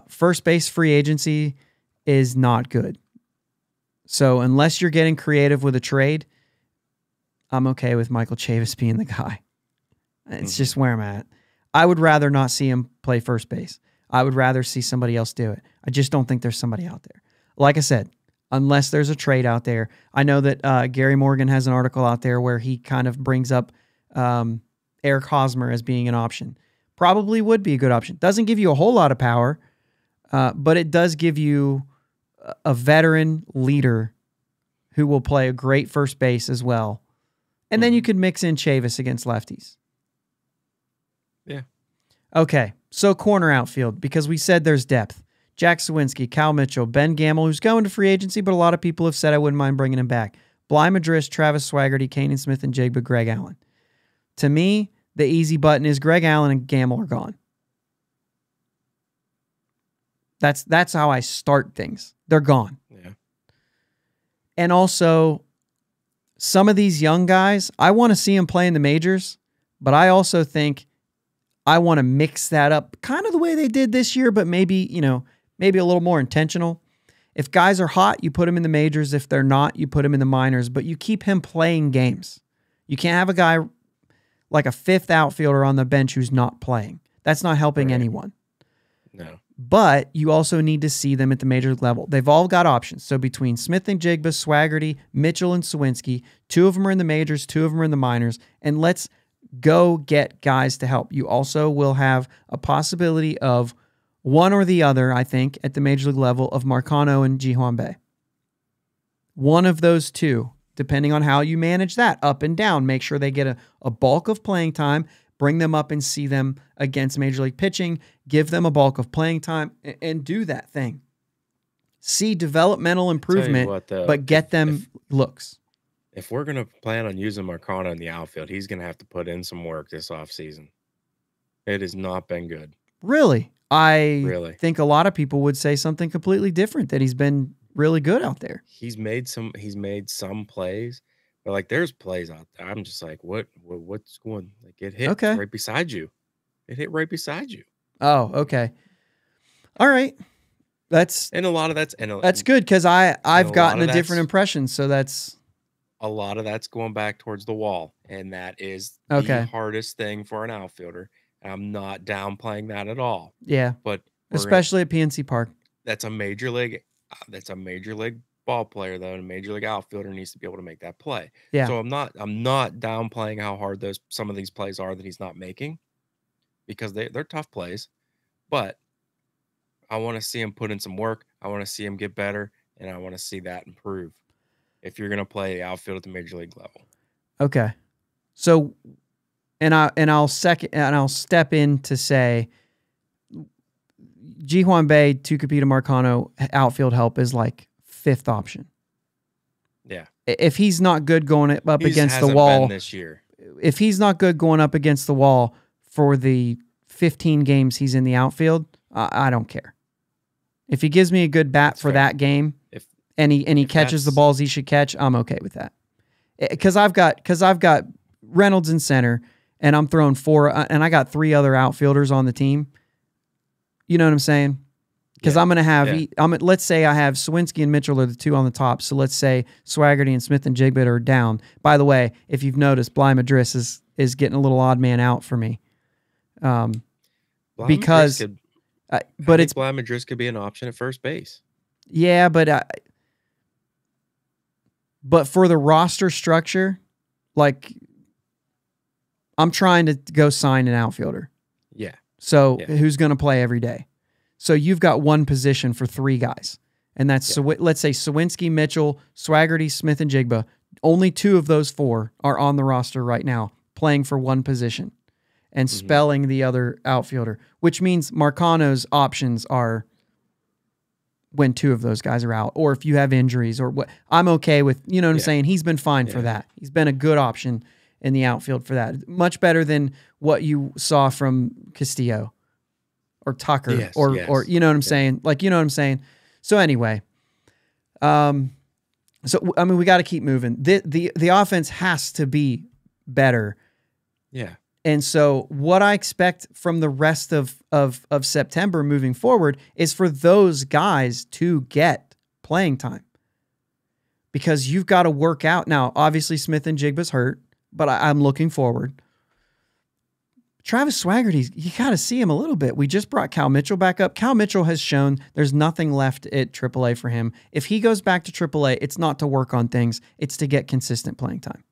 First base free agency is not good. So unless you're getting creative with a trade, I'm okay with Michael Chavis being the guy. It's just where I'm at. I would rather not see him play first base. I would rather see somebody else do it. I just don't think there's somebody out there. Like I said, unless there's a trade out there. I know that Gary Morgan has an article out there where he kind of brings up Eric Hosmer as being an option. Probably would be a good option. Doesn't give you a whole lot of power, but it does give you a veteran leader who will play a great first base as well. And then you could mix in Chavis against lefties. Yeah. Okay, so corner outfield, because we said there's depth. Jack Sawinski, Cal Mitchell, Ben Gamble, who's going to free agency, but a lot of people have said I wouldn't mind bringing him back. Bly Madris, Travis Swaggerty, Kanan Smith, and Jigba, Greg Allen. To me, the easy button is Greg Allen and Gamble are gone. That's how I start things. They're gone. Yeah. And also, some of these young guys, I want to see them play in the majors, but I also think I want to mix that up kind of the way they did this year, but maybe a little more intentional. If guys are hot, you put them in the majors. If they're not, you put them in the minors, but you keep him playing games. You can't have a guy like a fifth outfielder on the bench who's not playing. That's not helping anyone. No. But you also need to see them at the major level. They've all got options. So between Smith and Jigba, Swaggerty, Mitchell and Sawinski, 2 of them are in the majors, 2 of them are in the minors, and let's go get guys to help. You also will have a possibility of one or the other, I think, at the major league level of Marcano and Ji-Hwan Bae. One of those two depending on how you manage that, up and down. Make sure they get a bulk of playing time, bring them up and see them against Major League pitching, give them a bulk of playing time, and do that thing. See developmental improvement, what, though, but get them looks. If we're going to plan on using Marcano in the outfield, he's going to have to put in some work this offseason. It has not been good. Really? I Really? think a lot of people would say something completely different, that he's been really good out there. He's made some plays, but like there's plays out there. I'm just like, what's going, like it hit right beside you. It hit right beside you. Oh, okay. All right. That's a lot of that's good, because I've gotten a different impression. So a lot of that's going back towards the wall, and that is the hardest thing for an outfielder. I'm not downplaying that at all. Yeah, but especially at PNC Park. That's a major league ball player, though, and a major league outfielder needs to be able to make that play. Yeah. So I'm not downplaying how hard some of these plays are that he's not making, because they're tough plays, but I want to see him put in some work. I want to see him get better, and I want to see that improve if you're going to play outfield at the major league level. Okay. So, I'll step in to say Ji-Hwan Bae, Tucupita Marcano outfield help is like 5th option. Yeah. If he's not good going up against the wall this year, if he's not good going up against the wall for the 15 games he's in the outfield, I don't care. If he gives me a good bat for that game, and he catches the balls he should catch, I'm okay with that. Because I've got Reynolds in center, and I'm throwing 4, and I got 3 other outfielders on the team. You know what I'm saying? Because I'm going to have, let's say I have Swearingen and Mitchell are the 2 on the top. So let's say Swaggerty and Smith and Jigba are down. By the way, if you've noticed, Bly Madris is getting a little odd man out for me. Because, Bly Madris could be an option at first base. Yeah, but for the roster structure, like, I'm trying to go sign an outfielder. Yeah. So who's going to play every day? So you've got one position for 3 guys. And that's, let's say Sawinski, Mitchell, Swaggerty, Smith, and Jigba. Only 2 of those 4 are on the roster right now, playing for one position and spelling the other outfielder, which means Marcano's options are when 2 of those guys are out, or if you have injuries or what. I'm okay with, you know what I'm saying? He's been fine for that. He's been a good option in the outfield for that. Much better than what you saw from Castillo or Tucker or you know what I'm saying? Like, you know what I'm saying? So anyway, so I mean, we got to keep moving. The offense has to be better. Yeah. And so what I expect from the rest of September moving forward is for those guys to get playing time, because you've got to work out. Now, obviously Smith and Jigba's hurt, but I'm looking forward. Travis Swaggerty, you got to see him a little bit. We just brought Cal Mitchell back up. Cal Mitchell has shown there's nothing left at AAA for him. If he goes back to AAA, it's not to work on things. It's to get consistent playing time.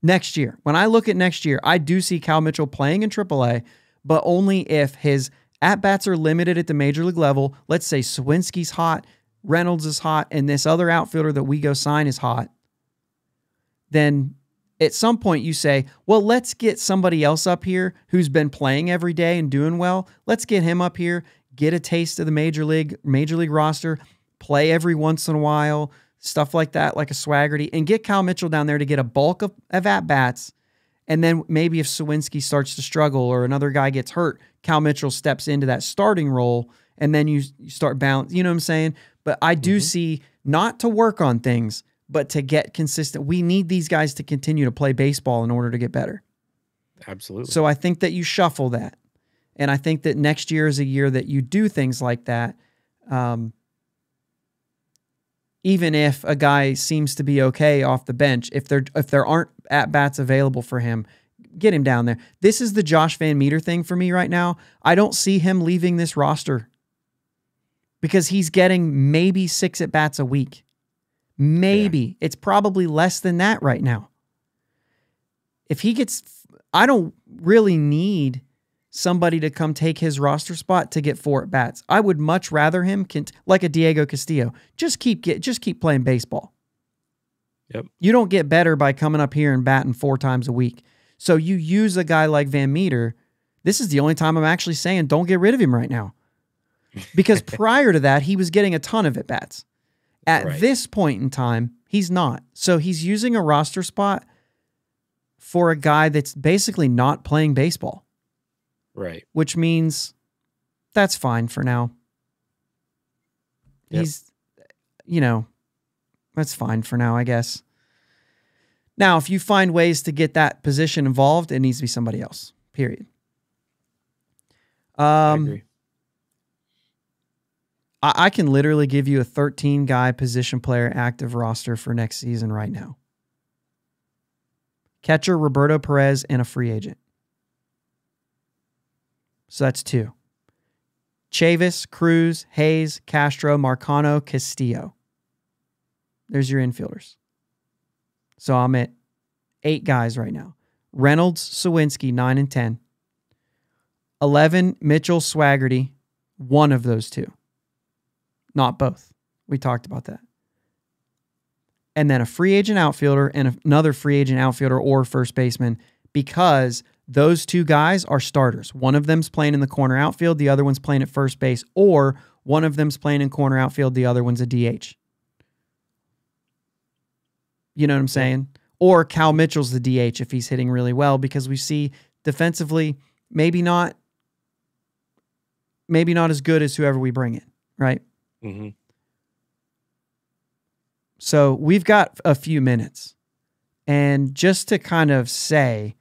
Next year, when I look at next year, I do see Cal Mitchell playing in AAA, but only if his at-bats are limited at the major league level. Let's say Sawinski's hot, Reynolds is hot, and this other outfielder that we go sign is hot. Then at some point you say, well, let's get somebody else up here who's been playing every day and doing well. Let's get him up here, get a taste of the major league roster, play every once in a while, stuff like that, like a Swaggerty, and get Cal Mitchell down there to get a bulk of at-bats. And then maybe if Sawinski starts to struggle or another guy gets hurt, Cal Mitchell steps into that starting role, and then you start balance. You know what I'm saying? But I do see, not to work on things, but to get consistent. We need these guys to continue to play baseball in order to get better. Absolutely. So I think that you shuffle that. And I think that next year is a year that you do things like that. Even if a guy seems to be okay off the bench, if there aren't at-bats available for him, get him down there. This is the Josh Van Meter thing for me right now. I don't see him leaving this roster because he's getting maybe 6 at-bats a week. Maybe. Yeah. It's probably less than that right now. If he gets... I don't really need somebody to come take his roster spot to get 4 at-bats. I would much rather him, like a Diego Castillo, just keep playing baseball. Yep. You don't get better by coming up here and batting 4 times a week. So you use a guy like Van Meter. This is the only time I'm actually saying don't get rid of him right now. Because prior to that, he was getting a ton of at-bats. At this point in time, he's not. So he's using a roster spot for a guy that's basically not playing baseball. Right. Which means that's fine for now. Yep. He's, that's fine for now, I guess. Now, if you find ways to get that position involved, it needs to be somebody else, period. I agree. I can literally give you a 13-guy position player active roster for next season right now. Catcher, Roberto Perez, and a free agent. So that's 2. Chavis, Cruz, Hayes, Castro, Marcano, Castillo. There's your infielders. So I'm at 8 guys right now. Reynolds, Sawinski, 9 and 10. 11, Mitchell, Swaggerty. One of those 2. Not both. We talked about that. And then a free agent outfielder and another free agent outfielder or first baseman, because those 2 guys are starters. One of them's playing in the corner outfield, the other one's playing at first base, or one of them's playing in corner outfield, the other one's a DH. You know what I'm saying? Or Cal Mitchell's the DH if he's hitting really well, because we see defensively maybe not as good as whoever we bring in, right? Mm-hmm. So we've got a few minutes. And just to kind of say,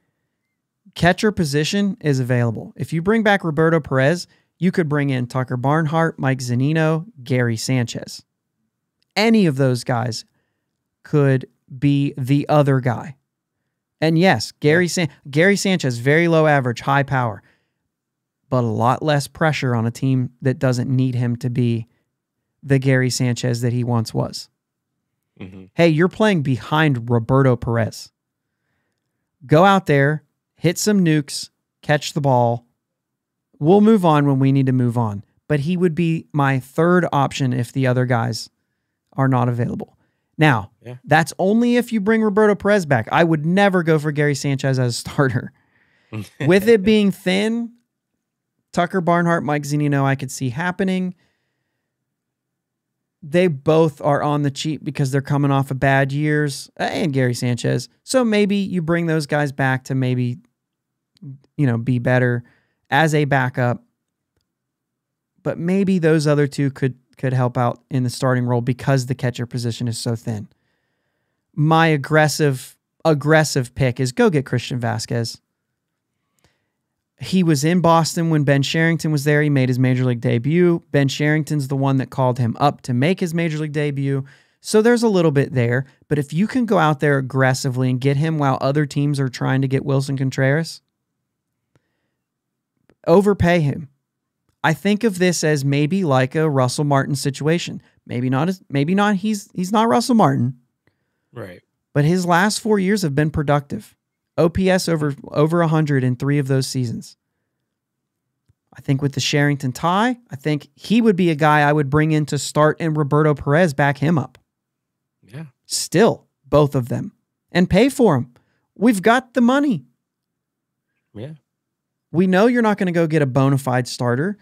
catcher position is available. If you bring back Roberto Perez, you could bring in Tucker Barnhart, Mike Zunino, Gary Sanchez. Any of those guys could be the other guy. And yes, Gary Sanchez, very low average, high power, but a lot less pressure on a team that doesn't need him to be the Gary Sanchez that he once was. Mm-hmm. Hey, you're playing behind Roberto Perez. Go out there, hit some nukes, catch the ball. We'll move on when we need to move on. But he would be my 3rd option if the other guys are not available. Now, That's only if you bring Roberto Perez back. I would never go for Gary Sanchez as a starter. With it being thin, Tucker Barnhart, Mike Zunino, I could see happening. They both are on the cheap because they're coming off of bad years, and Gary Sanchez. So maybe you bring those guys back to maybe, be better as a backup. But maybe those other 2 could help out in the starting role because the catcher position is so thin. My aggressive pick is go get Christian Vasquez. He was in Boston when Ben Sherrington was there. He made his major league debut. Ben Sherrington's the one that called him up to make his major league debut. So there's a little bit there. But if you can go out there aggressively and get him while other teams are trying to get Wilson Contreras, overpay him. I think of this as maybe like a Russell Martin situation. Maybe not. He's not Russell Martin. Right. But his last 4 years have been productive. OPS over 100 in 3 of those seasons. I think with the Sherrington tie, I think he would be a guy I would bring in to start, and Roberto Perez back him up. Yeah. Still, both of them. And pay for them. We've got the money. Yeah. We know you're not going to go get a bona fide starter.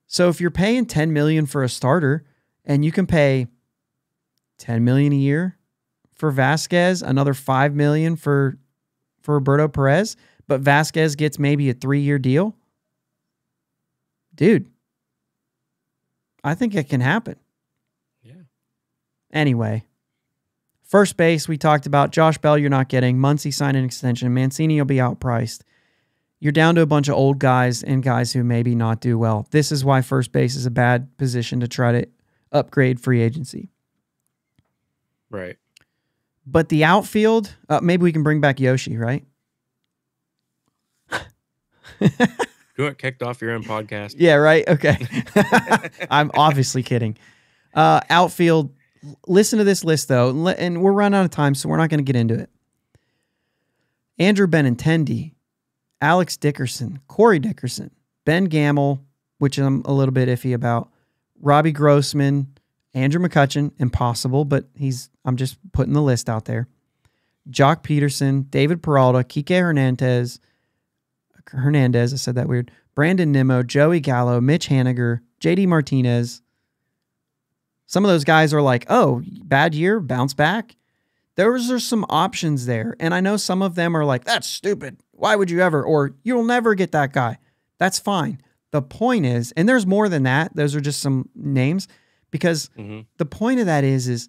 So if you're paying $10 million for a starter and you can pay $10 million a year for Vasquez, another $5 million for Roberto Perez, but Vasquez gets maybe a 3-year deal, dude, I think it can happen. Yeah. Anyway, first base, we talked about Josh Bell, you're not getting. Muncy signed an extension. Mancini will be outpriced. You're down to a bunch of old guys and guys who maybe not do well. This is why first base is a bad position to try to upgrade free agency. Right. But the outfield, maybe we can bring back Yoshi, right? You want kicked off your own podcast? Yeah, right? Okay. I'm obviously kidding. Outfield, listen to this list, though, and we're running out of time, so we're not going to get into it. Andrew Benintendi, Alex Dickerson, Corey Dickerson, Ben Gamble, which I'm a little bit iffy about, Robbie Grossman, Andrew McCutchen, impossible, but I'm just putting the list out there. Jock Peterson, David Peralta, Kike Hernandez, I said that weird. Brandon Nimmo, Joey Gallo, Mitch Haniger, JD Martinez. Some of those guys are like, oh, bad year, bounce back. Those are some options there. And I know some of them are like, that's stupid. Why would you ever? Or you'll never get that guy. That's fine. The point is, and there's more than that. Those are just some names. Because the point of that is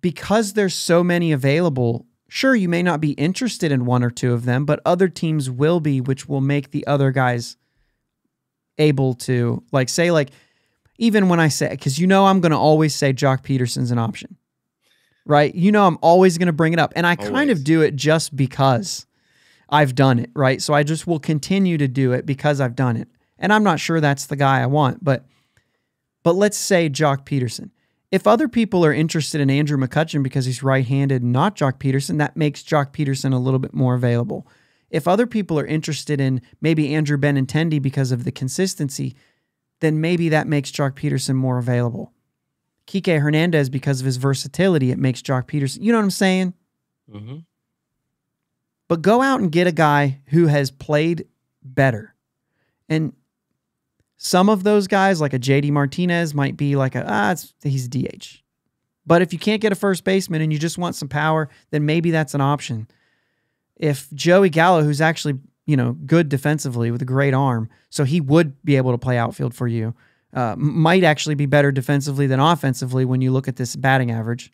because there's so many available, sure, you may not be interested in one or two of them, but other teams will be, which will make the other guys able to, like, say, like, even when I say, because I'm going to always say Jock Peterson's an option, right? I'm always going to bring it up. And I kind of do it just because I've done it, right? So I just will continue to do it because I've done it. And I'm not sure that's the guy I want, but let's say Jock Peterson. If other people are interested in Andrew McCutchen because he's right-handed and not Jock Peterson, that makes Jock Peterson a little bit more available. If other people are interested in maybe Andrew Benintendi because of the consistency, then maybe that makes Jock Peterson more available. Kike Hernandez, because of his versatility, it makes Jock Peterson. You know what I'm saying? Mm-hmm. But go out and get a guy who has played better. And some of those guys, like a JD Martinez, might be like he's DH. But if you can't get a first baseman and you just want some power, then maybe that's an option. If Joey Gallo, who's actually, good defensively with a great arm, so he would be able to play outfield for you, might actually be better defensively than offensively when you look at this batting average.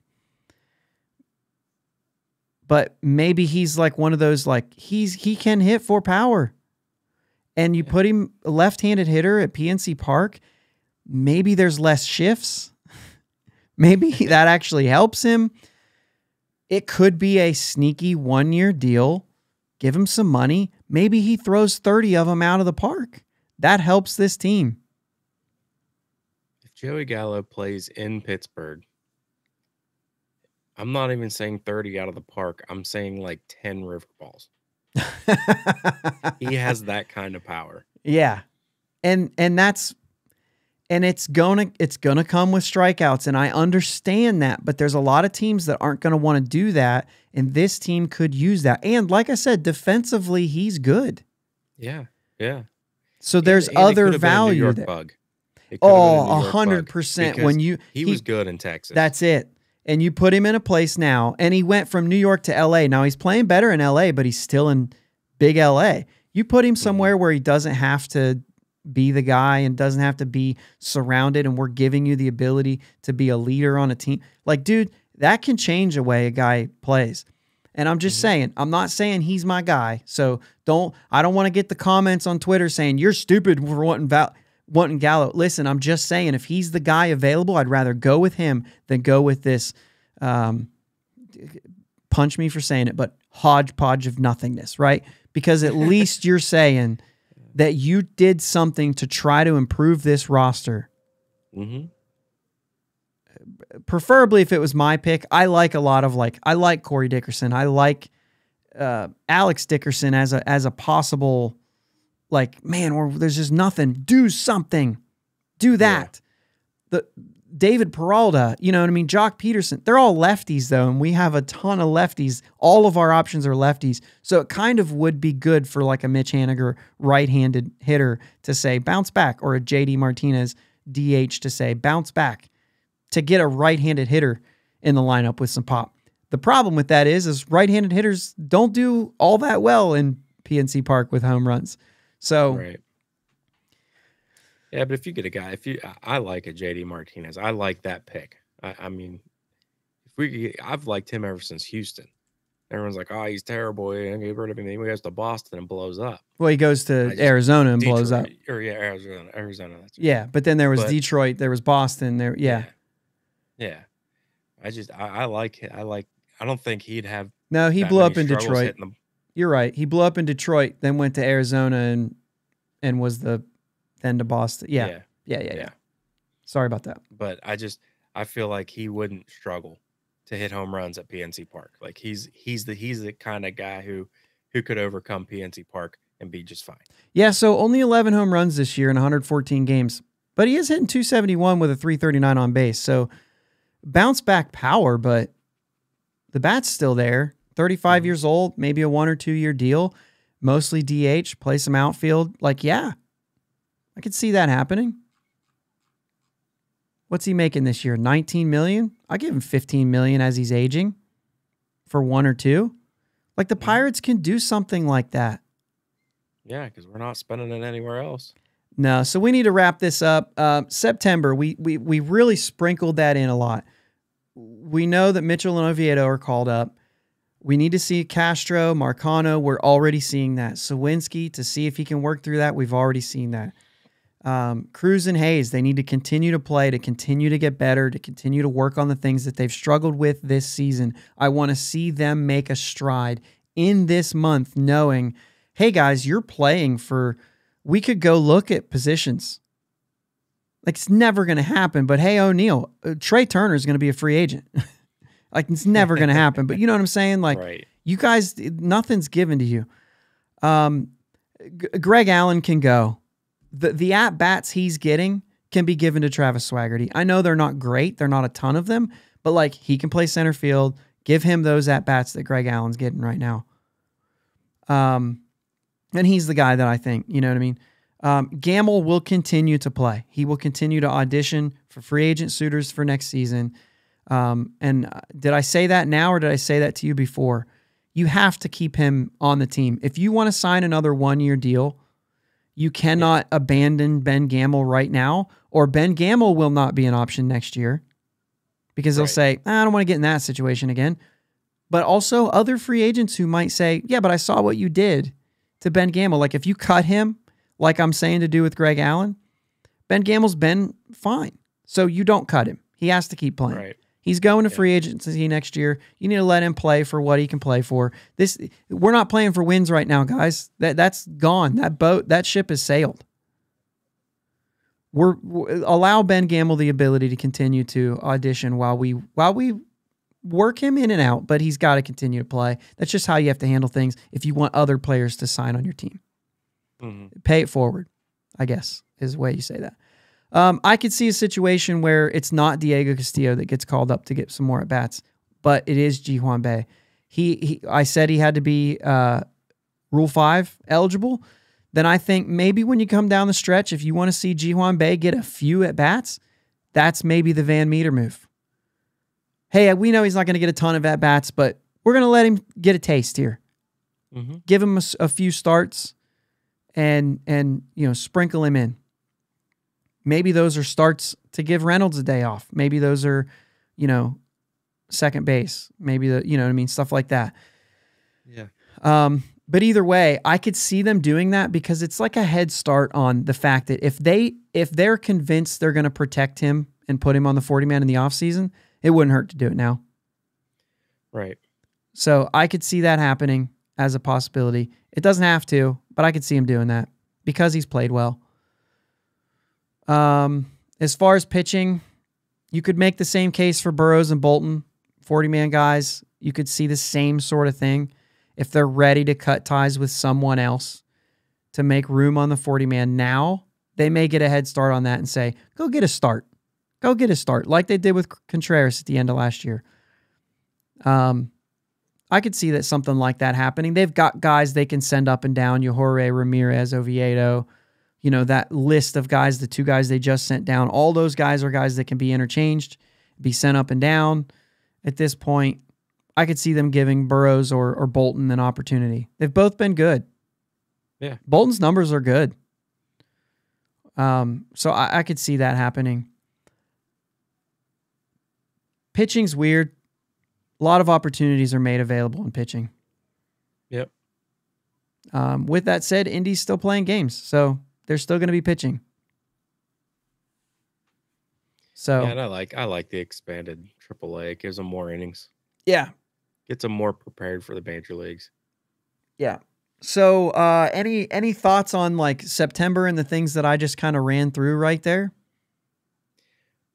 But maybe he's like one of those, like, he can hit for power. And you put him a left-handed hitter at PNC Park, maybe there's less shifts. Maybe that actually helps him. It could be a sneaky one-year deal. Give him some money. Maybe he throws 30 of them out of the park. That helps this team. If Joey Gallo plays in Pittsburgh, I'm not even saying 30 out of the park. I'm saying like 10 river balls. He has that kind of power. Yeah. And it's gonna come with strikeouts, and I understand that, but there's a lot of teams that aren't gonna want to do that, and this team could use that. And like I said, defensively, he's good. Yeah, yeah. So there's other value there. Bug. 100%. When he was good in Texas. That's it. And you put him in a place now, and he went from New York to LA. Now he's playing better in LA, but he's still in big LA. You put him somewhere where he doesn't have to be the guy and doesn't have to be surrounded, and we're giving you the ability to be a leader on a team. Like, dude, that can change the way a guy plays. And I'm just saying, I'm not saying he's my guy. So I don't want to get the comments on Twitter saying you're stupid for wanting Gallo. Listen, I'm just saying, if he's the guy available, I'd rather go with him than go with this, punch me for saying it, but hodgepodge of nothingness, right? Because at least you're saying that you did something to try to improve this roster. Mm-hmm. Preferably if it was my pick. I like I like Corey Dickerson. I like Alex Dickerson as a possible, like, man, there's just nothing. Do something. Do that. Yeah. David Peralta, you know what I mean? Jock Peterson. They're all lefties, though, and we have a ton of lefties. All of our options are lefties. So it kind of would be good for like a Mitch Haniger right-handed hitter to say bounce back, or a JD Martinez DH to say bounce back, to get a right-handed hitter in the lineup with some pop. The problem with that is right-handed hitters don't do all that well in PNC Park with home runs. So, right. Yeah, but if you get a guy, I like a JD Martinez. I like that pick. I mean, I've liked him ever since Houston. Everyone's like, oh, he's terrible. And get rid of him. He goes to Boston and blows up. Well, he goes to Arizona and blows up. Arizona. Yeah, but then there was Detroit. There was Boston. There, yeah. I like it. I don't think he'd have. No, he blew up in Detroit. You're right. He blew up in Detroit, then went to Arizona and was then to Boston. Yeah. Sorry about that. But I feel like he wouldn't struggle to hit home runs at PNC Park. Like he's the kind of guy who could overcome PNC Park and be just fine. Yeah, so only 11 home runs this year in 114 games. but he is hitting 271 with a 339 on base. So bounce back power, but the bat's still there. 35 years old, maybe a 1 or 2 year deal, mostly DH, play some outfield. Like, yeah, I could see that happening. What's he making this year? 19 million? I give him 15 million as he's aging for 1 or 2. Like, the Pirates can do something like that. Yeah, because we're not spending it anywhere else. No, so we need to wrap this up. September, we really sprinkled that in a lot. We know that Mitchell and Oviedo are called up. We need to see Castro, Marcano. We're already seeing that. Sawinski, to see if he can work through that. We've already seen that. Cruz and Hayes, they need to continue to play, to continue to get better, to continue to work on the things that they've struggled with this season. I want to see them make a stride in this month, knowing, hey guys, you're playing for, we could go look at positions. Like, it's never going to happen, but hey, O'Neill, Trey Turner is going to be a free agent. Like, it's never going to happen, but you know what I'm saying? Like, right. You guys, nothing's given to you. Greg Allen can go. The at-bats he's getting can be given to Travis Swaggerty. I know they're not great. They're not a ton of them, but like, he can play center field. Give him those at-bats that Greg Allen's getting right now. And he's the guy that I think, you know what I mean? Gamble will continue to play. He will continue to audition for free agent suitors for next season. And did I say that now or did I say that to you before? You have to keep him on the team. If you want to sign another 1-year deal, you cannot abandon Ben Gamble right now, or Ben Gamble will not be an option next year because they'll say, I don't want to get in that situation again. But also other free agents who might say, yeah, but I saw what you did to Ben Gamble. Like, if you cut him, like I'm saying to do with Greg Allen, Ben Gamble's been fine. So you don't cut him. He has to keep playing. Right. He's going to free agency next year. You need to let him play for what he can play for. We're not playing for wins right now, guys. That's gone. That ship has sailed. Allow Ben Gamble the ability to continue to audition while we work him in and out, but he's got to continue to play. That's just how you have to handle things if you want other players to sign on your team. Mm-hmm. Pay it forward, I guess, is the way you say that. I could see a situation where it's not Diego Castillo that gets called up to get some more at-bats, but it is Ji-Hwan Bae. I said he had to be Rule 5 eligible. Then I think maybe when you come down the stretch, if you want to see Ji-Hwan Bae get a few at-bats, that's maybe the Van Meter move. Hey, we know he's not going to get a ton of at-bats, but we're going to let him get a taste here. Mm-hmm. Give him a few starts and sprinkle him in. Maybe those are starts to give Reynolds a day off. Maybe those are, second base. Maybe stuff like that. Yeah. But either way, I could see them doing that because it's like a head start on the fact that if they're convinced they're going to protect him and put him on the 40-man in the offseason, it wouldn't hurt to do it now. Right. So I could see that happening as a possibility. It doesn't have to, but I could see him doing that because he's played well. As far as pitching, you could make the same case for Burrows and Bolton, 40-man guys. You could see the same sort of thing. If they're ready to cut ties with someone else to make room on the 40-man now, they may get a head start on that and say, go get a start. Go get a start, like they did with Contreras at the end of last year. I could see that something like that happening. They've got guys they can send up and down, Yajure, Ramirez, Oviedo, that list of guys, the 2 guys they just sent down. All those guys are guys that can be interchanged, be sent up and down. At this point, I could see them giving Burrows or Bolton an opportunity. They've both been good. Yeah. Bolton's numbers are good. So I could see that happening. Pitching's weird. A lot of opportunities are made available in pitching. Yep. With that said, Indy's still playing games, so they're still going to be pitching. So yeah, and I like the expanded AAA. It gives them more innings. Yeah. Gets them more prepared for the major leagues. Yeah. So any thoughts on like September and the things that I just kind of ran through right there?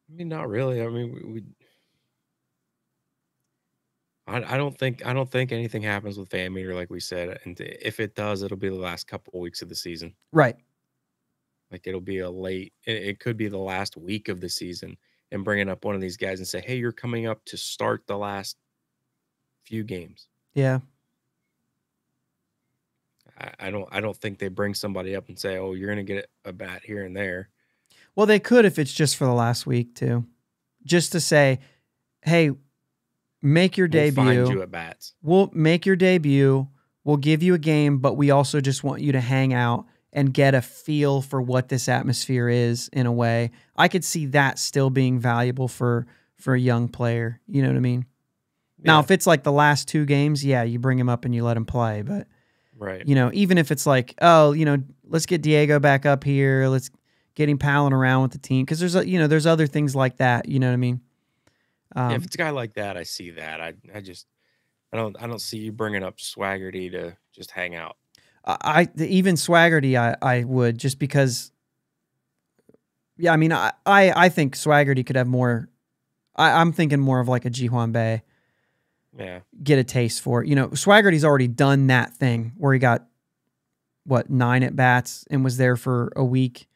I mean, not really. I mean, I don't think anything happens with Van Meter like we said, and if it does, it'll be the last couple of weeks of the season. Right. Like it'll be it could be the last week of the season, and bringing up one of these guys and say, hey, you're coming up to start the last few games. Yeah. I don't think they bring somebody up and say, oh, you're going to get a bat here and there. Well, they could if it's just for the last week too. Just to say, hey, make your debut. We'll find you at bats. We'll make your debut. We'll give you a game, but we also just want you to hang out and get a feel for what this atmosphere is in a way. I could see that still being valuable for a young player. You know what I mean? Yeah. Now, if it's like the last 2 games, yeah, you bring him up and you let him play. But, right, you know, even if it's like, oh, you know, let's get Diego back up here. Let's get him palling around with the team. Because there's other things like that. You know what I mean? If it's a guy like that, I see that. I don't see you bringing up Swaggerty to just hang out. Even Swaggerty, I would, just because. Yeah, I mean, I think Swaggerty could have more. I'm thinking more of like a Ji-hwan Bae. Yeah. Get a taste for it. You know, Swaggerty's already done that thing where he got 9 at bats and was there for a week,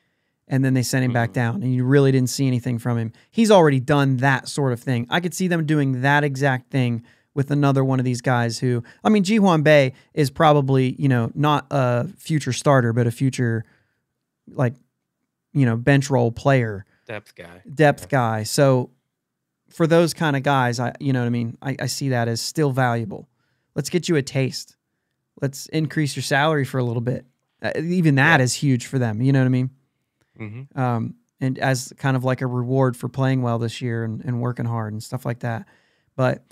and then they sent him back down, and you really didn't see anything from him. He's already done that sort of thing. I could see them doing that exact thing with another one of these guys who, I mean, Ji-hwan Bae is probably, you know, not a future starter, but a future, like, you know, bench role player. Depth guy. So for those kind of guys, you know what I mean? I see that as still valuable. Let's get you a taste. Let's increase your salary for a little bit. Even that is huge for them. You know what I mean? Mm-hmm. And as kind of like a reward for playing well this year and working hard and stuff like that. But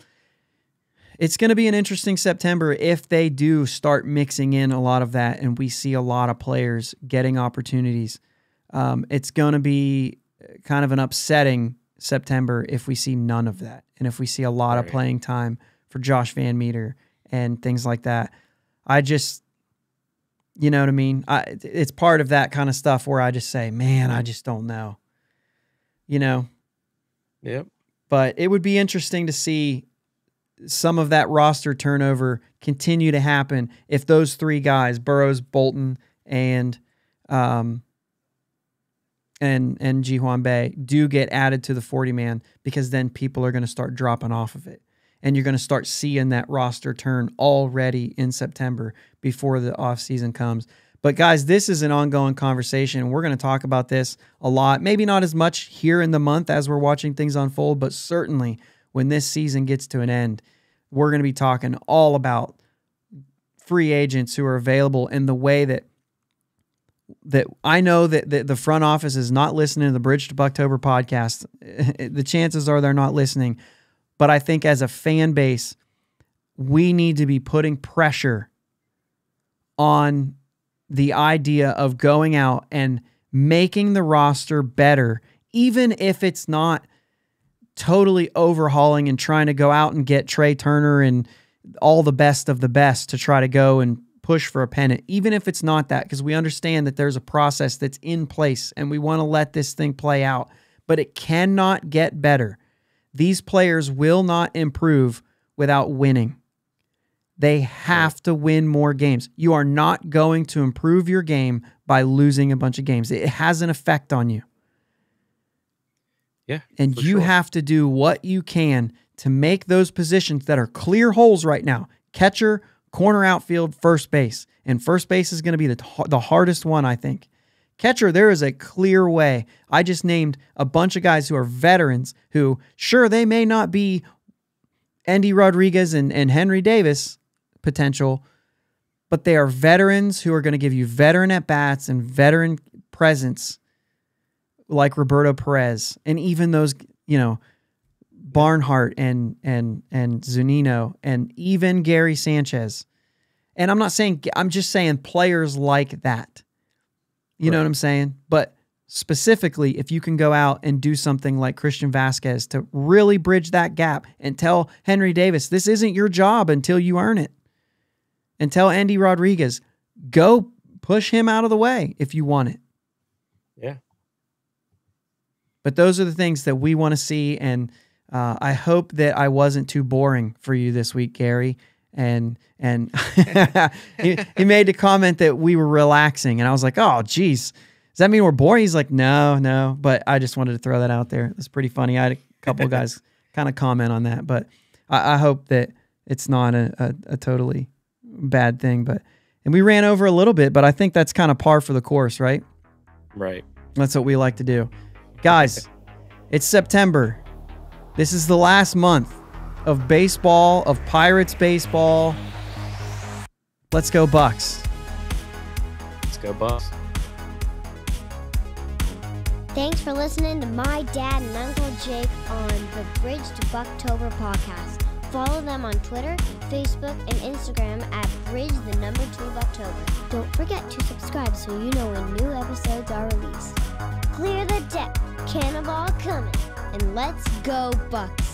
it's going to be an interesting September if they do start mixing in a lot of that and we see a lot of players getting opportunities. It's going to be kind of an upsetting September if we see none of that and if we see a lot of playing time for Josh Van Meter and things like that. I just, you know what I mean? It's part of that kind of stuff where I just say, man, I just don't know. You know? Yep. But it would be interesting to see some of that roster turnover continue to happen if those 3 guys, Burrows, Bolton, and Ji-hwan Bae, do get added to the 40-man, because then people are going to start dropping off of it. And you're going to start seeing that roster turn already in September before the offseason comes. But guys, this is an ongoing conversation. We're going to talk about this a lot. Maybe not as much here in the month as we're watching things unfold, but certainly when this season gets to an end, we're going to be talking all about free agents who are available in the way that I know that the front office is not listening to the Bridge to Buctober podcast. The chances are they're not listening. But I think as a fan base, we need to be putting pressure on the idea of going out and making the roster better, even if it's not totally overhauling and trying to go out and get Trey Turner and all the best of the best to try to go and push for a pennant, even if it's not that, because we understand that there's a process that's in place and we want to let this thing play out, but it cannot get better. These players will not improve without winning. They have to win more games. You are not going to improve your game by losing a bunch of games. It has an effect on you. Yeah. And you have to do what you can to make those positions that are clear holes right now. Catcher, corner, outfield, first base. And first base is going to be the hardest one, I think. Catcher, there is a clear way. I just named a bunch of guys who are veterans who, sure, they may not be Andy Rodriguez and Henry Davis potential, but they are veterans who are going to give you veteran at-bats and veteran presence like Roberto Perez. And even those, you know, Barnhart and Zunino and even Gary Sanchez. And I'm just saying players like that. You know what I'm saying? But specifically, if you can go out and do something like Christian Vasquez to really bridge that gap and tell Henry Davis, this isn't your job until you earn it. And tell Andy Rodriguez, go push him out of the way if you want it. Yeah. But those are the things that we want to see. And I hope that I wasn't too boring for you this week, Gary. And he made the comment that we were relaxing. And I was like, oh, geez. does that mean we're boring? He's like, no. But I just wanted to throw that out there. It's pretty funny. I had a couple of guys kind of comment on that, but I hope that it's not a totally bad thing. And we ran over a little bit, but I think that's kind of par for the course, right? Right. That's what we like to do. Guys, it's September. This is the last month of baseball, of Pirates baseball. Let's go Bucs. Let's go Bucs. Thanks for listening to my dad and Uncle Jake on the Bridge to Buctober podcast. Follow them on Twitter, Facebook, and Instagram at Bridge2Buctober. Don't forget to subscribe so you know when new episodes are released. Clear the deck, cannonball coming, and let's go Bucs.